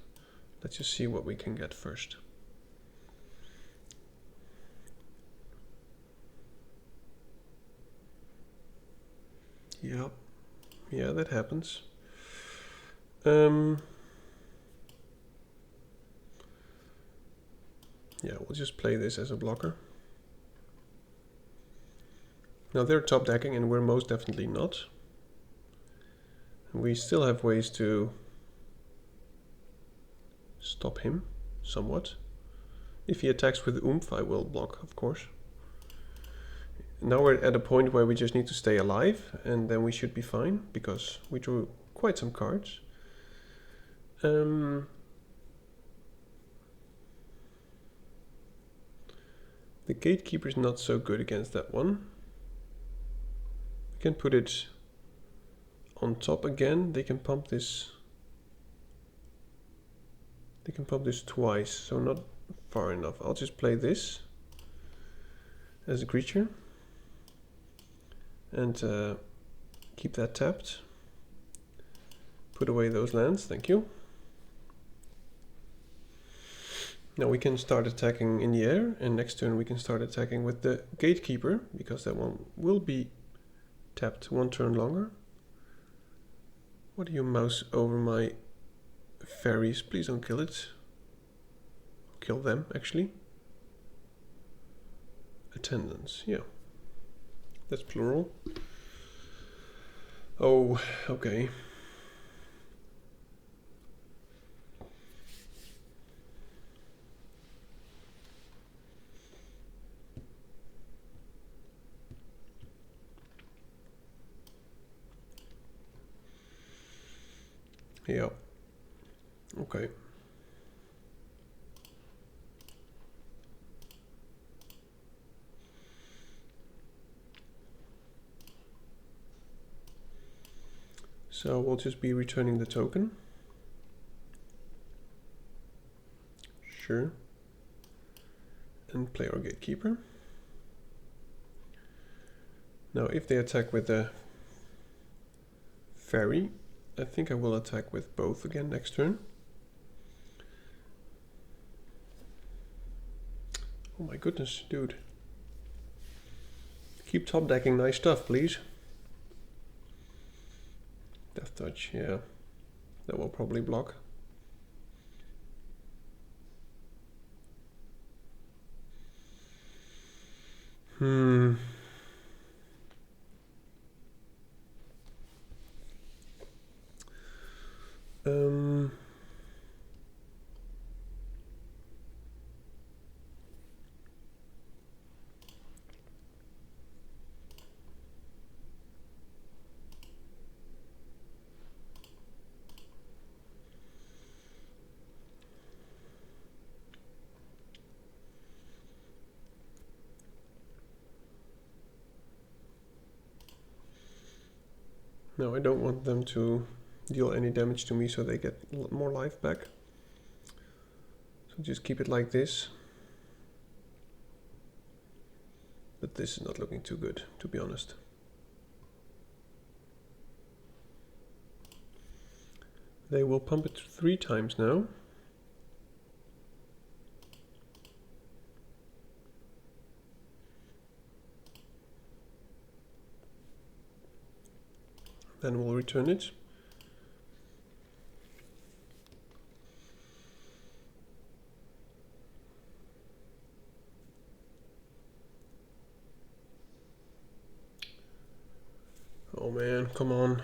Let's just see what we can get first. Yeah, that happens. Yeah, we'll just play this as a blocker. Now they're top decking and we're most definitely not. We still have ways to stop him somewhat. If he attacks with oomph, I will block, of course. Now we're at a point where we just need to stay alive, and then we should be fine, because we drew quite some cards. The Gatekeeper is not so good against that one. We can put it on top again. They can pump this. They can pump this twice, so not far enough. I'll just play this as a creature and keep that tapped. Put away those lands, thank you. Now we can start attacking in the air, and next turn we can start attacking with the Gatekeeper, because that one will be tapped one turn longer. What do you mouse over my fairies? Please don't kill it. Kill them, actually. Attendants, yeah. That's plural. Oh, okay. Yeah. Okay. So we'll just be returning the token. Sure. And play our Gatekeeper. Now if they attack with the fairy, I think I will attack with both again next turn. Oh my goodness, dude. Keep top decking nice stuff, please. Death Touch, yeah. That will probably block. Um, Now I don't want them to deal any damage to me so they get more life back. So just keep it like this. But this is not looking too good, to be honest. They will pump it 3 times now. Then we'll return it. Oh man, come on.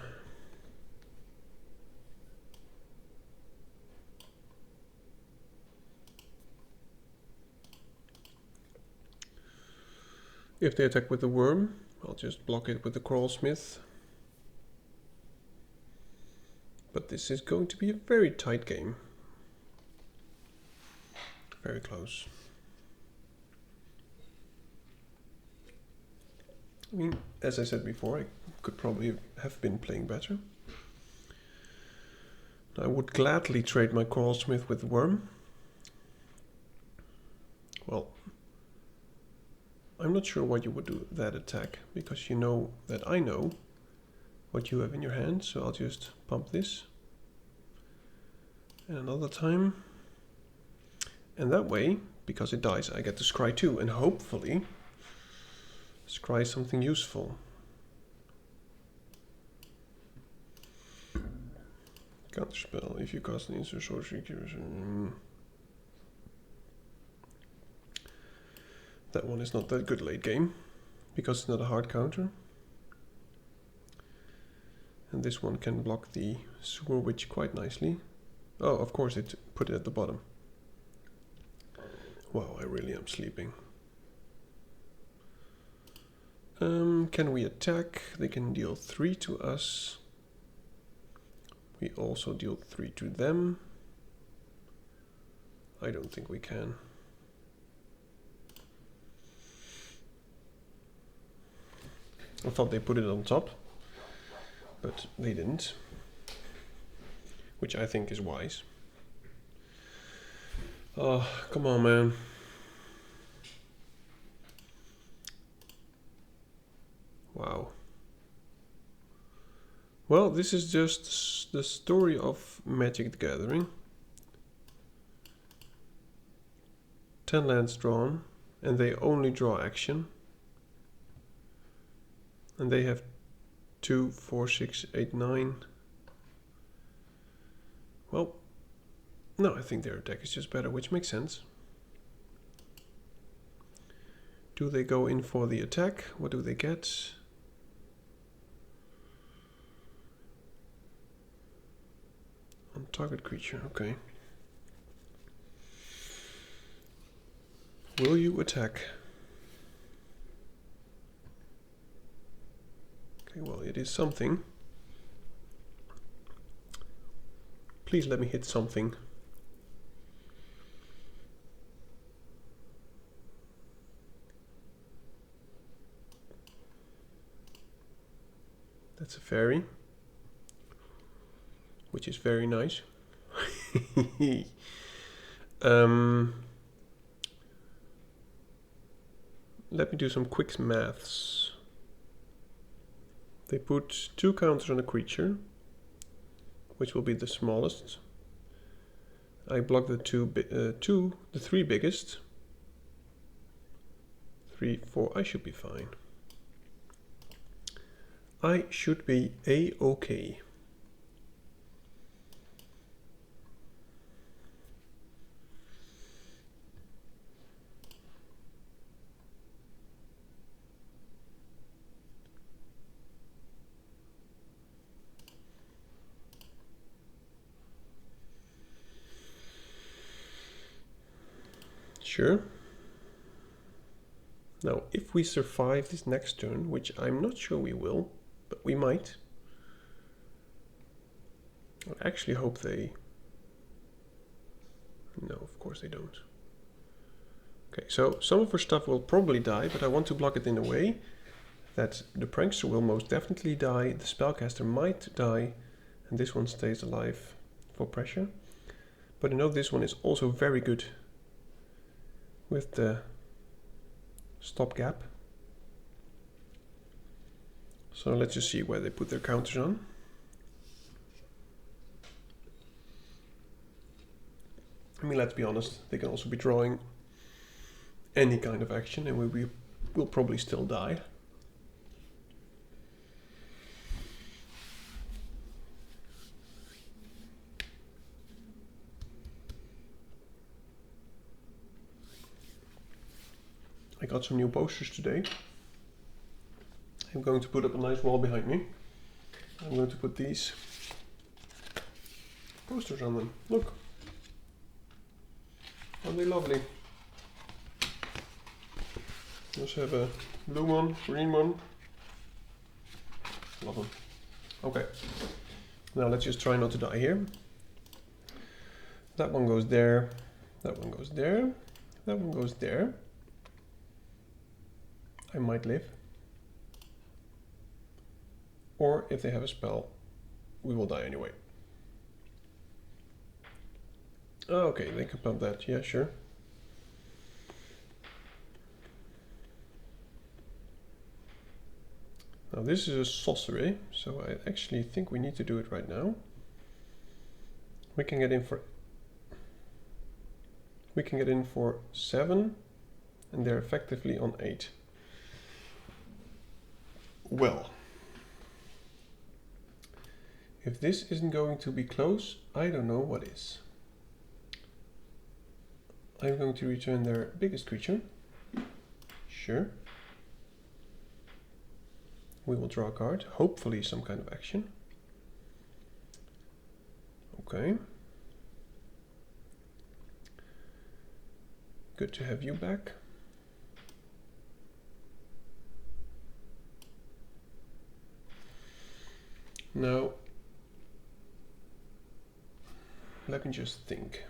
If they attack with the worm, I'll just block it with the crawlsmith. But this is going to be a very tight game. Very close. I mean, as I said before, I could probably have been playing better. I would gladly trade my crawlsmith with the worm. Well, I'm not sure why you would do that attack, because you know that I know what you have in your hand, so I'll just pump this. And another time. And that way, because it dies, I get to scry 2, and hopefully scry something useful. Counterspell, if you cast an instant sorcery creature. That one is not that good late game, because it's not a hard counter. And this one can block the Sewer Witch quite nicely. Oh, of course it put it at the bottom. Wow, I really am sleeping. Can we attack? They can deal 3 to us. We also deal 3 to them. I don't think we can. I thought they put it on top, but they didn't. Which I think is wise. Oh, come on, man. Wow. Well, this is just the story of Magic the Gathering. 10 lands drawn, and they only draw action. And they have 2, 4, 6, 8, 9. Well, no, I think their deck is just better, which makes sense. Do they go in for the attack? What do they get? On target creature, okay. Will you attack? Okay, well, it is something. Please let me hit something. That's a fairy, which is very nice. Let me do some quick maths. They put 2 counters on a creature, which will be the smallest. I block the 3 biggest. 3, 4, I should be fine. I should be A-okay. Sure. Now, if we survive this next turn, which I'm not sure we will, but we might. I actually hope they... No, of course they don't. Okay, so some of our stuff will probably die, but I want to block it in a way that the prankster will most definitely die, the spellcaster might die, and this one stays alive for pressure. But I know this one is also very good with the stopgap. So let's just see where they put their counters on. I mean, let's be honest, they can also be drawing any kind of action and we will probably still die. I got some new posters today. I'm going to put up a nice wall behind me. I'm going to put these posters on them. Look. Aren't they lovely? We also have a blue one, green one. Love them. Okay. Now let's just try not to die here. That one goes there. That one goes there. That one goes there. I might live. Or if they have a spell, we will die anyway. Oh, okay, they can pump that. Yeah, sure. Now this is a sorcery, so I actually think we need to do it right now. We can get in for 7, and they're effectively on 8. Well, if this isn't going to be close, I don't know what is. I'm going to return their biggest creature. Sure. We will draw a card, hopefully some kind of action. Okay. Good to have you back. Now, let me just think.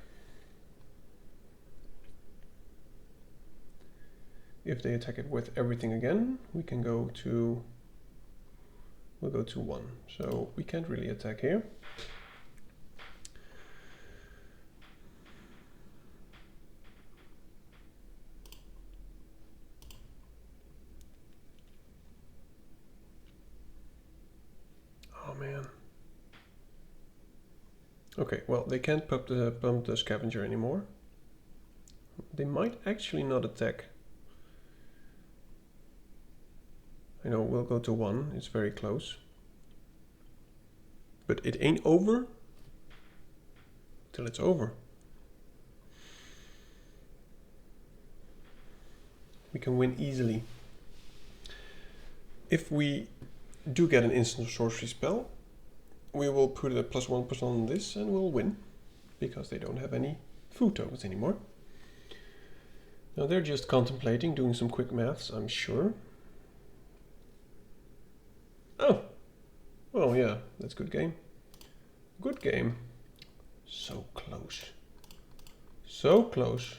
If they attack it with everything again, we can go to, we'll go to 1. So we can't really attack here. Oh man. Okay, well, they can't pump the scavenger anymore. They might actually not attack. I know, we'll go to 1, it's very close. But it ain't over till it's over. We can win easily. If we do get an instant sorcery spell, we will put a +1/+1 on this and we'll win. Because they don't have any food tokens anymore. Now they're just contemplating, doing some quick maths, I'm sure. Oh, well, yeah, that's good game. Good game. So close. So close.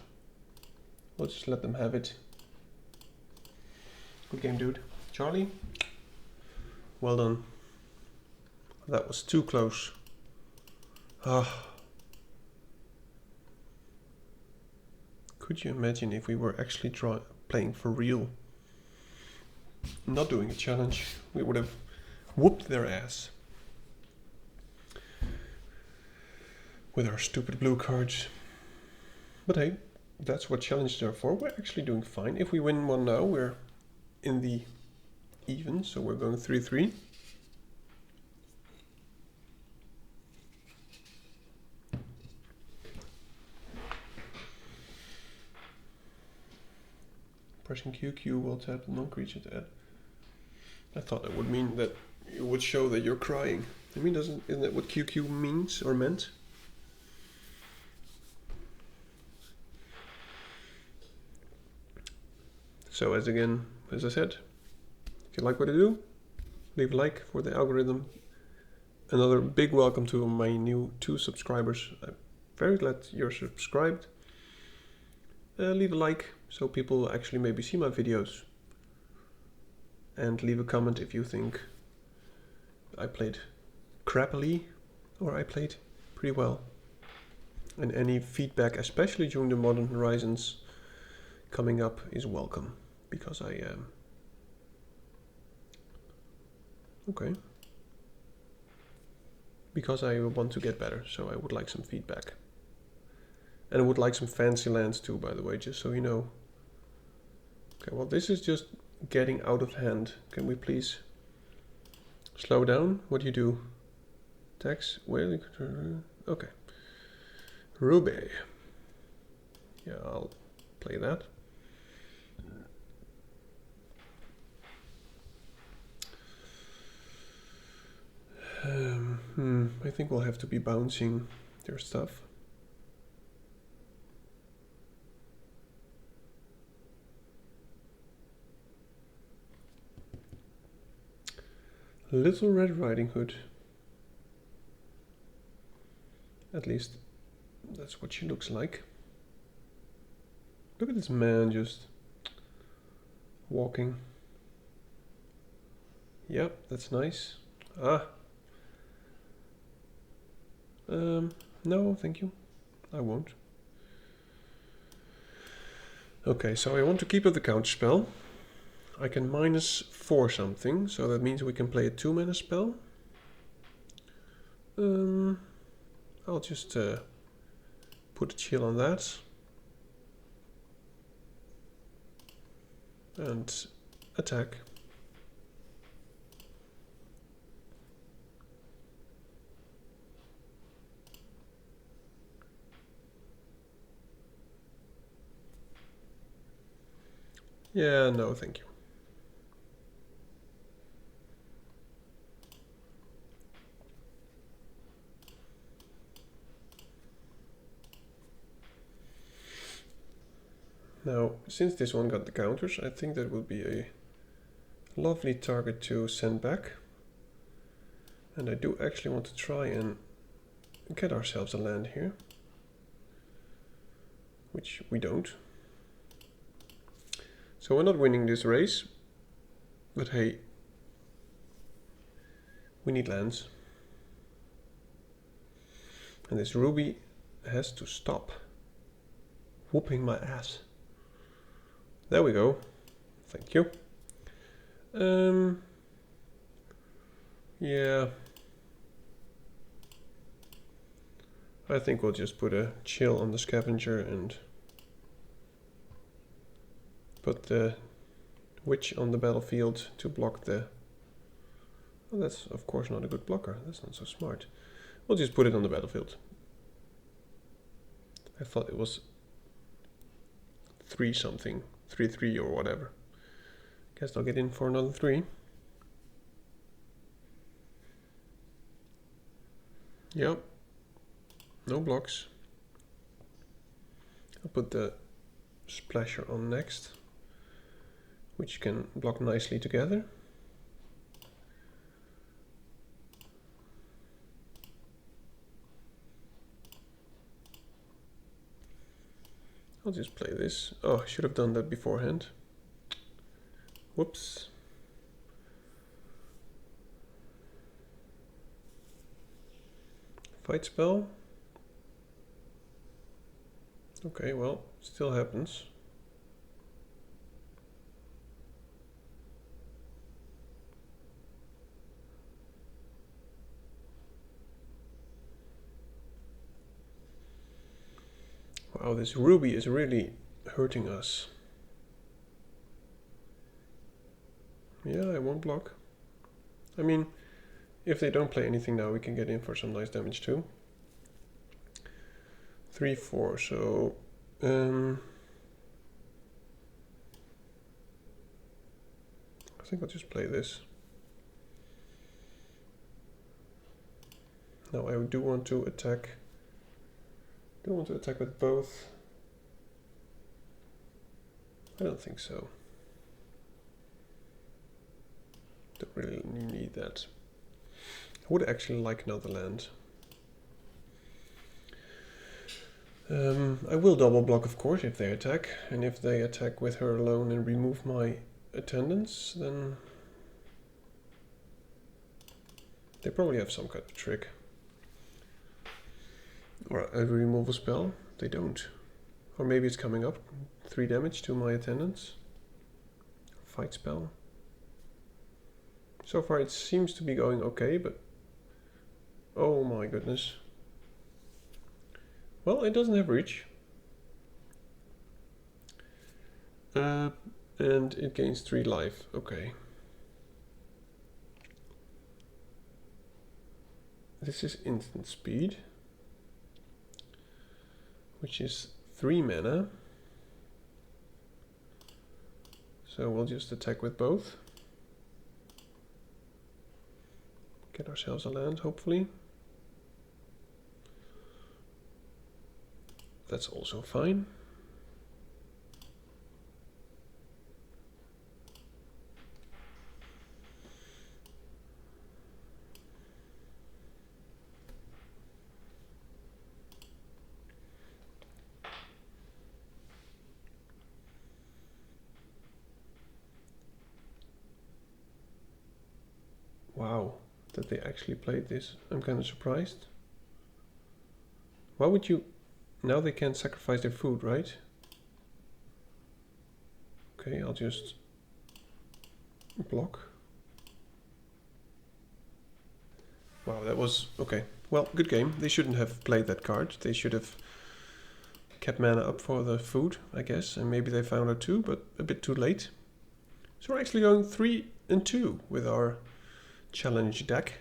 We'll just let them have it. Good game, dude. Charlie, well done. That was too close. Ah. Could you imagine if we were actually playing for real? Not doing a challenge. We would have whooped their ass with our stupid blue cards. But hey, that's what challenges are for. We're actually doing fine. If we win one now, we're in the even, so we're going 3-3. Pressing QQ will tap the non-creature to add. I thought that would mean that it would show that you're crying. I mean, isn't that what QQ means or meant? So as I said, if you like what I do, leave a like for the algorithm. Another big welcome to my new 2 subscribers. I'm very glad you're subscribed. Leave a like so people actually maybe see my videos. and leave a comment if you think I played crappily or I played pretty well. And any feedback, especially during the Modern Horizons coming up, is welcome, because I because I want to get better, so I would like some feedback. And I would like some fancy lands too, by the way, just so you know. Okay, well, this is just getting out of hand. Can we please slow down? What do you do? Text, wait, okay. Ruby. Yeah, I'll play that. I think we'll have to be bouncing their stuff. Little Red Riding Hood. At least that's what she looks like. Look at this man just walking. Yep, that's nice. No, thank you. I won't. Okay, so I want to keep up the counter spell. I can -4 something, so that means we can play a 2-mana spell. I'll just put a chill on that. And attack. Yeah, no, thank you. Now, since this one got the counters, I think that would be a lovely target to send back. And I do actually want to try and get ourselves a land here, which we don't. So we're not winning this race, but hey, we need lands. And this Ruby has to stop whooping my ass. There we go. Thank you. Yeah. I think we'll just put a chill on the scavenger and put the witch on the battlefield to block the... Well, that's of course not a good blocker. That's not so smart. We'll just put it on the battlefield. I thought it was 3 something. 3/3 or whatever. Guess I'll get in for another 3. Yep. No blocks. I'll put the splasher on next, which can block nicely together. I'll just play this. Oh, I should have done that beforehand. Whoops. Fight spell. Okay, well, still happens. Wow, this Ruby is really hurting us. Yeah, I won't block. I mean, if they don't play anything now, we can get in for some nice damage too. 3/4, so... I think I'll just play this. Now I do want to attack. Do I want to attack with both? I don't think so. Don't really need that. I would actually like another land. I will double block, of course, if they attack. And if they attack with her alone and remove my attendants, then They probably have some kind of trick. Or a removal spell. They don't. Or maybe it's coming up. 3 damage to my attendants. Fight spell. So far it seems to be going okay, but... oh my goodness. Well, it doesn't have reach. And it gains 3 life. Okay. This is instant speed, which is 3 mana. So we'll just attack with both. Get ourselves a land, hopefully. That's also fine. Wow, that they actually played this. I'm kind of surprised. Why would you... now they can't sacrifice their food, right? Okay, I'll just block. Wow, that was... okay. Well, good game. They shouldn't have played that card. They should have kept mana up for the food, I guess. And maybe they found out too, but a bit too late. So we're actually going 3 and 2 with our challenge deck.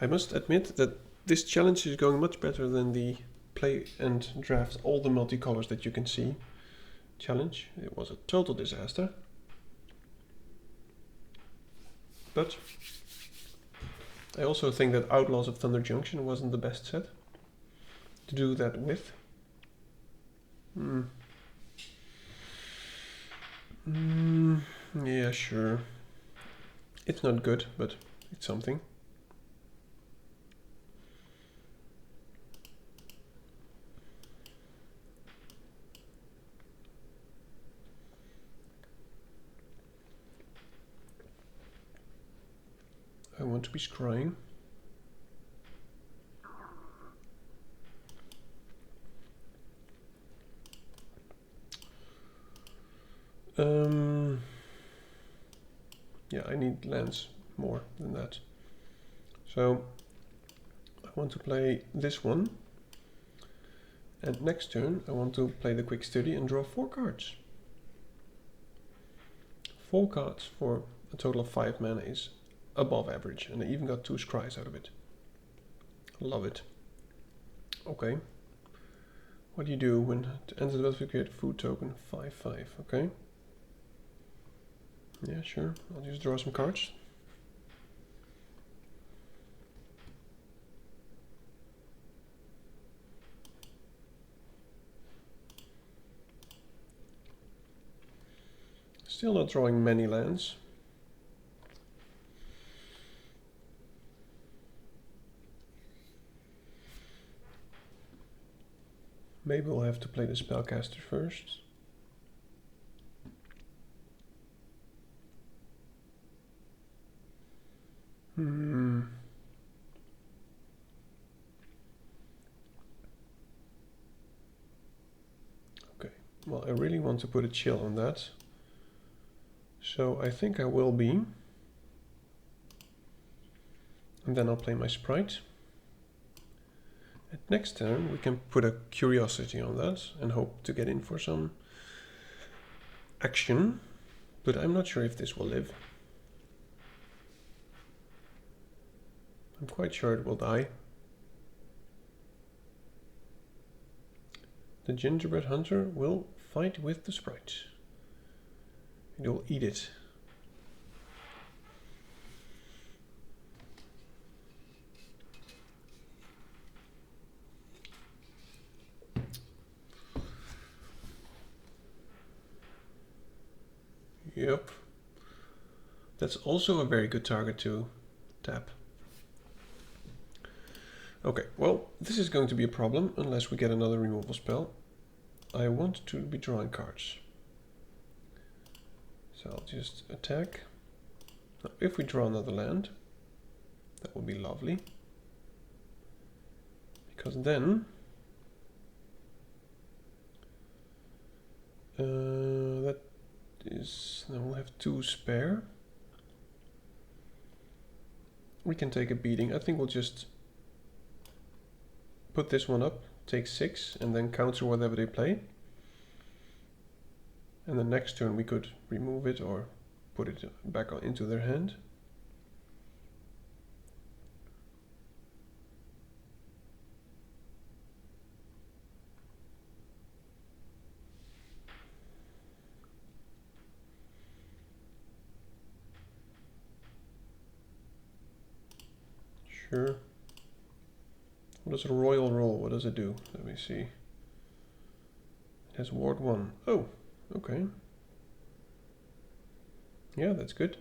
I must admit that this challenge is going much better than the play and draft all the multicolors that you can see challenge. It was a total disaster. But I also think that Outlaws of Thunder Junction wasn't the best set to do that with. Yeah, sure. It's not good, but it's something. I want to be scrying. Yeah, I need lands more than that. So I want to play this one. And next turn I want to play the Quick Study and draw 4 cards. 4 cards for a total of 5 mana is above average, and I even got 2 scries out of it. Love it. Okay. What do you do when to enter the battlefield, create a food token 5/5? Okay. Yeah, sure. I'll just draw some cards. Still not drawing many lands. Maybe we'll have to play the spellcaster first. Okay, well, I really want to put a chill on that. So I think I will be. And then I'll play my sprite. At next turn we can put a curiosity on that and hope to get in for some action. But I'm not sure if this will live. I'm quite sure it will die. The gingerbread hunter will fight with the sprite. It will eat it. Yep. That's also a very good target to tap. Okay, well, this is going to be a problem unless we get another removal spell. I want to be drawing cards. So I'll just attack. Now, if we draw another land, that would be lovely. Because then that is, then we'll have 2 spare. We can take a beating. I think we'll just put this one up, take 6, and then counter whatever they play. And the next turn we could remove it or put it back into their hand. Sure. What does a royal roll? What does it do? Let me see. It has ward 1. Oh, okay. Yeah, that's good.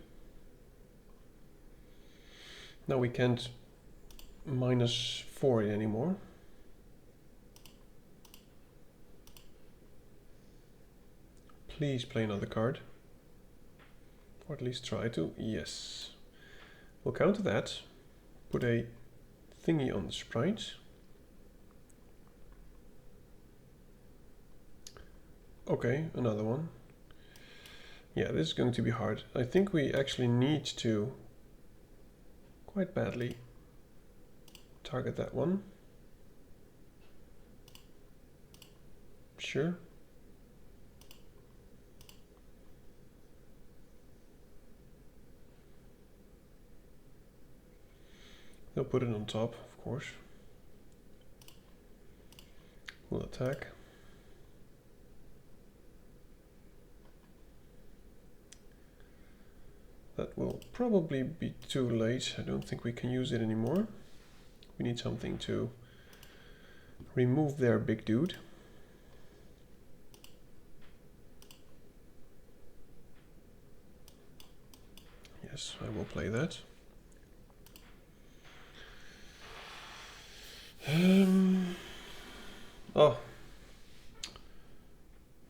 Now we can't -4 it anymore. Please play another card. Or at least try to. Yes. We'll counter that. Put a thingy on the sprite. Okay, another one. Yeah, this is going to be hard. I think we actually need to quite badly target that one. Sure. They'll put it on top, of course. We'll attack. That will probably be too late. I don't think we can use it anymore. We need something to remove their big dude. Yes, I will play that. Oh.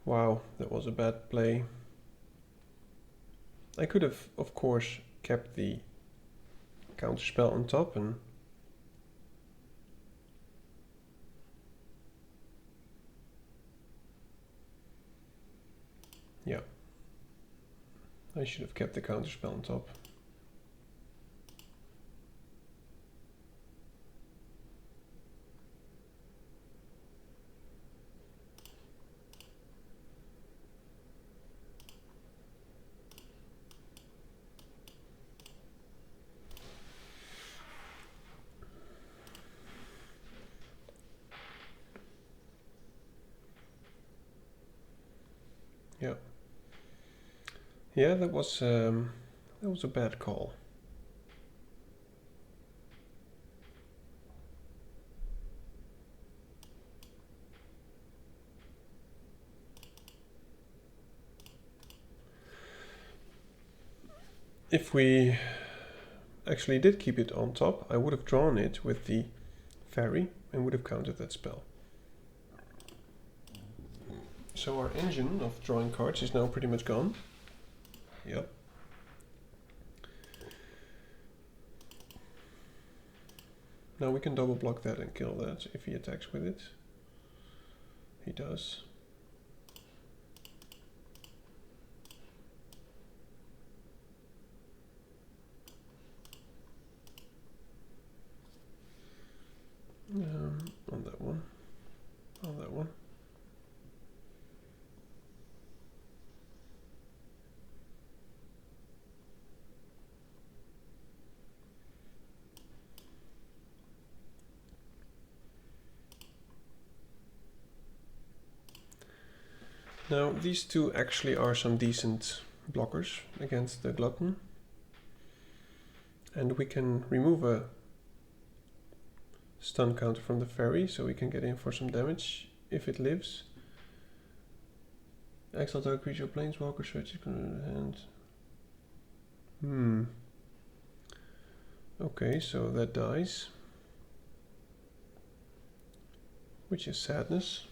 Wow, that was a bad play. I could have, of course, kept the counterspell on top and yeah, I should have kept the counterspell on top. Yeah. Yeah, that was a bad call. If we actually did keep it on top, I would have drawn it with the fairy and would have countered that spell. So our engine of drawing cards is now pretty much gone. Yep. Now we can double block that and kill that if he attacks with it. He does. On that one. On that one. Now these two actually are some decent blockers against the glutton. And we can remove a stun counter from the fairy, so we can get in for some damage if it lives. Exile target creature Planeswalker, search it in the hand. Okay, so that dies. Which is sadness.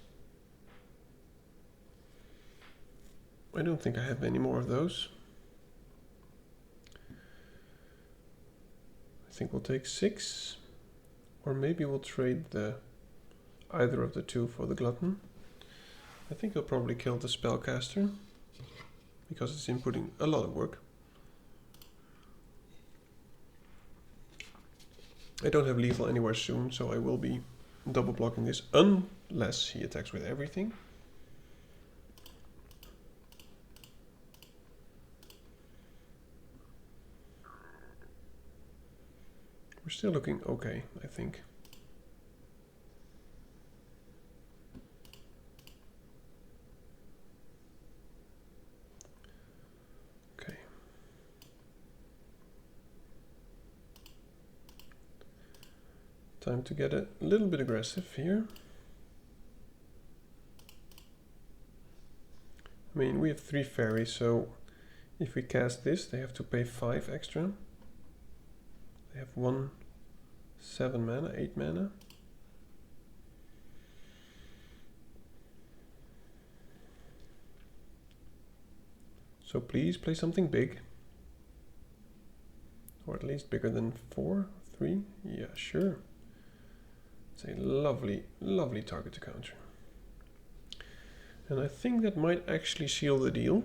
I don't think I have any more of those. think we'll take 6. Or maybe we'll trade either of the two for the glutton. I think he'll probably kill the spellcaster, because it's inputting a lot of work. I don't have lethal anywhere soon, so I will be double blocking this unless he attacks with everything. We're still looking okay, I think. Okay. Time to get a little bit aggressive here. I mean, we have 3 fairies, so if we cast this, they have to pay 5 extra. They have 7 mana, 8 mana. So please play something big. Or at least bigger than 4, 3. Yeah, sure. It's a lovely, lovely target to counter. And I think that might actually seal the deal.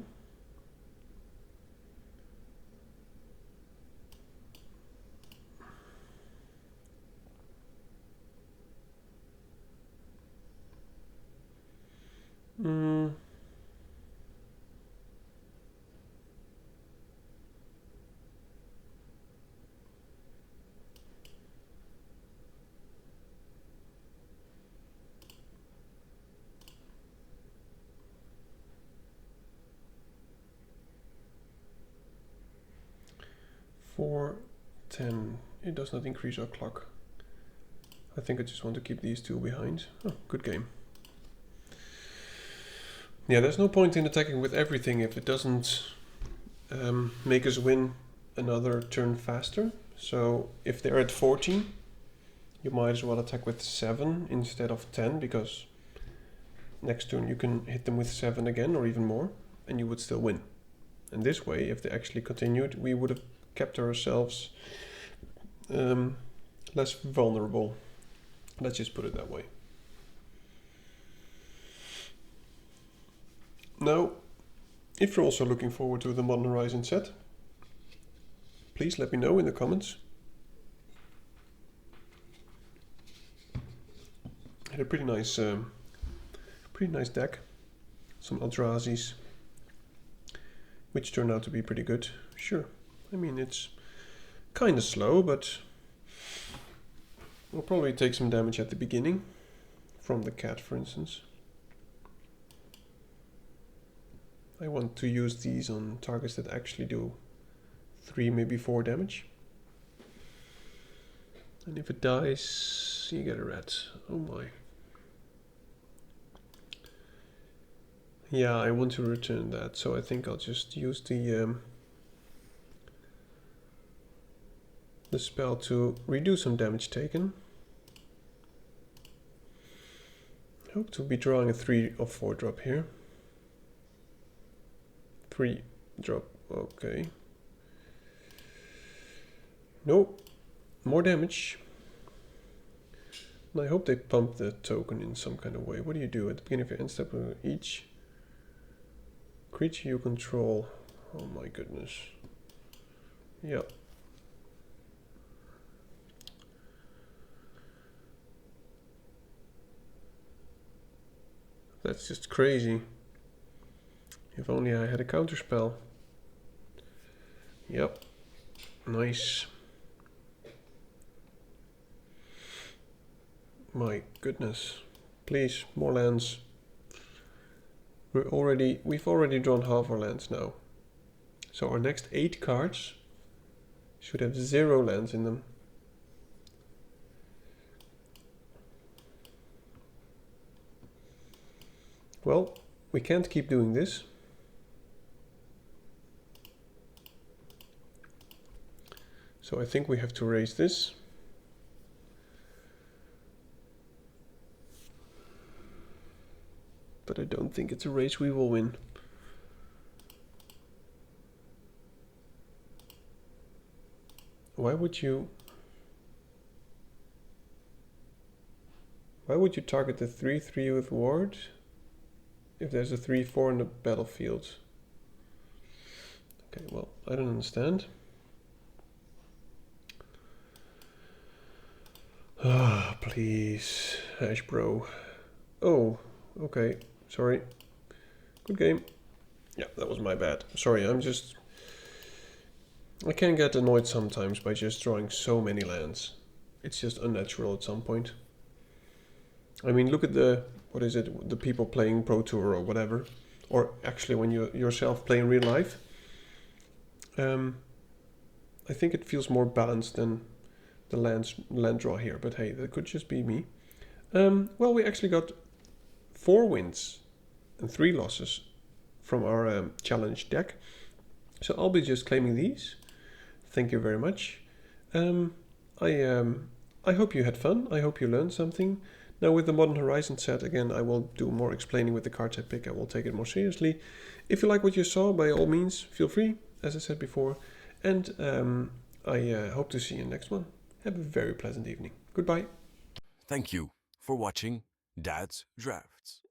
For 10, it does not increase our clock. I think I just want to keep these two behind. Oh, good game. Yeah, there's no point in attacking with everything if it doesn't make us win another turn faster. So if they're at 14, you might as well attack with 7 instead of 10, because next turn you can hit them with 7 again or even more, and you would still win. And this way, if they actually continued, we would have kept ourselves less vulnerable. Let's just put it that way. Now, if you're also looking forward to the Modern Horizon set, please let me know in the comments. I had a pretty nice deck. Some Eldrazi's, which turned out to be pretty good. Sure, I mean, it's kind of slow, but we'll probably take some damage at the beginning from the cat, for instance. I want to use these on targets that actually do 3, maybe 4 damage. And if it dies, you get a rat. Oh my. Yeah, I want to return that, so I think I'll just use the spell to reduce some damage taken. Hope to be drawing a 3 or 4 drop here. 3 drop, okay. Nope, more damage. And I hope they pump the token in some kind of way. What do you do at the beginning of your end step? Each creature you control. Oh my goodness. Yep. That's just crazy. If only I had a counterspell. Yep. Nice. My goodness. Please, more lands. We've already drawn half our lands now. So our next 8 cards should have 0 lands in them. Well, we can't keep doing this. So I think we have to raise this. But I don't think it's a race we will win. Why would you Why would you target the 3/3 with ward if there's a 3/4 in the battlefield? Okay, well, I don't understand. Ah, please, Hash Bro. Oh, okay, sorry. Good game. Yeah, that was my bad. Sorry, I can get annoyed sometimes by just drawing so many lands. It's just unnatural at some point. I mean, look at the people playing Pro Tour or whatever. Or actually when you yourself play in real life. I think it feels more balanced than the land draw here. But hey, that could just be me. Well, we actually got 4 wins and 3 losses from our challenge deck. So I'll be just claiming these. Thank you very much. I hope you had fun. I hope you learned something. Now with the Modern Horizon set, again, I will do more explaining with the cards I pick. I will take it more seriously. If you like what you saw, by all means, feel free, as I said before. And I hope to see you next one. Have a very pleasant evening. Goodbye. Thank you for watching Dad's Drafts.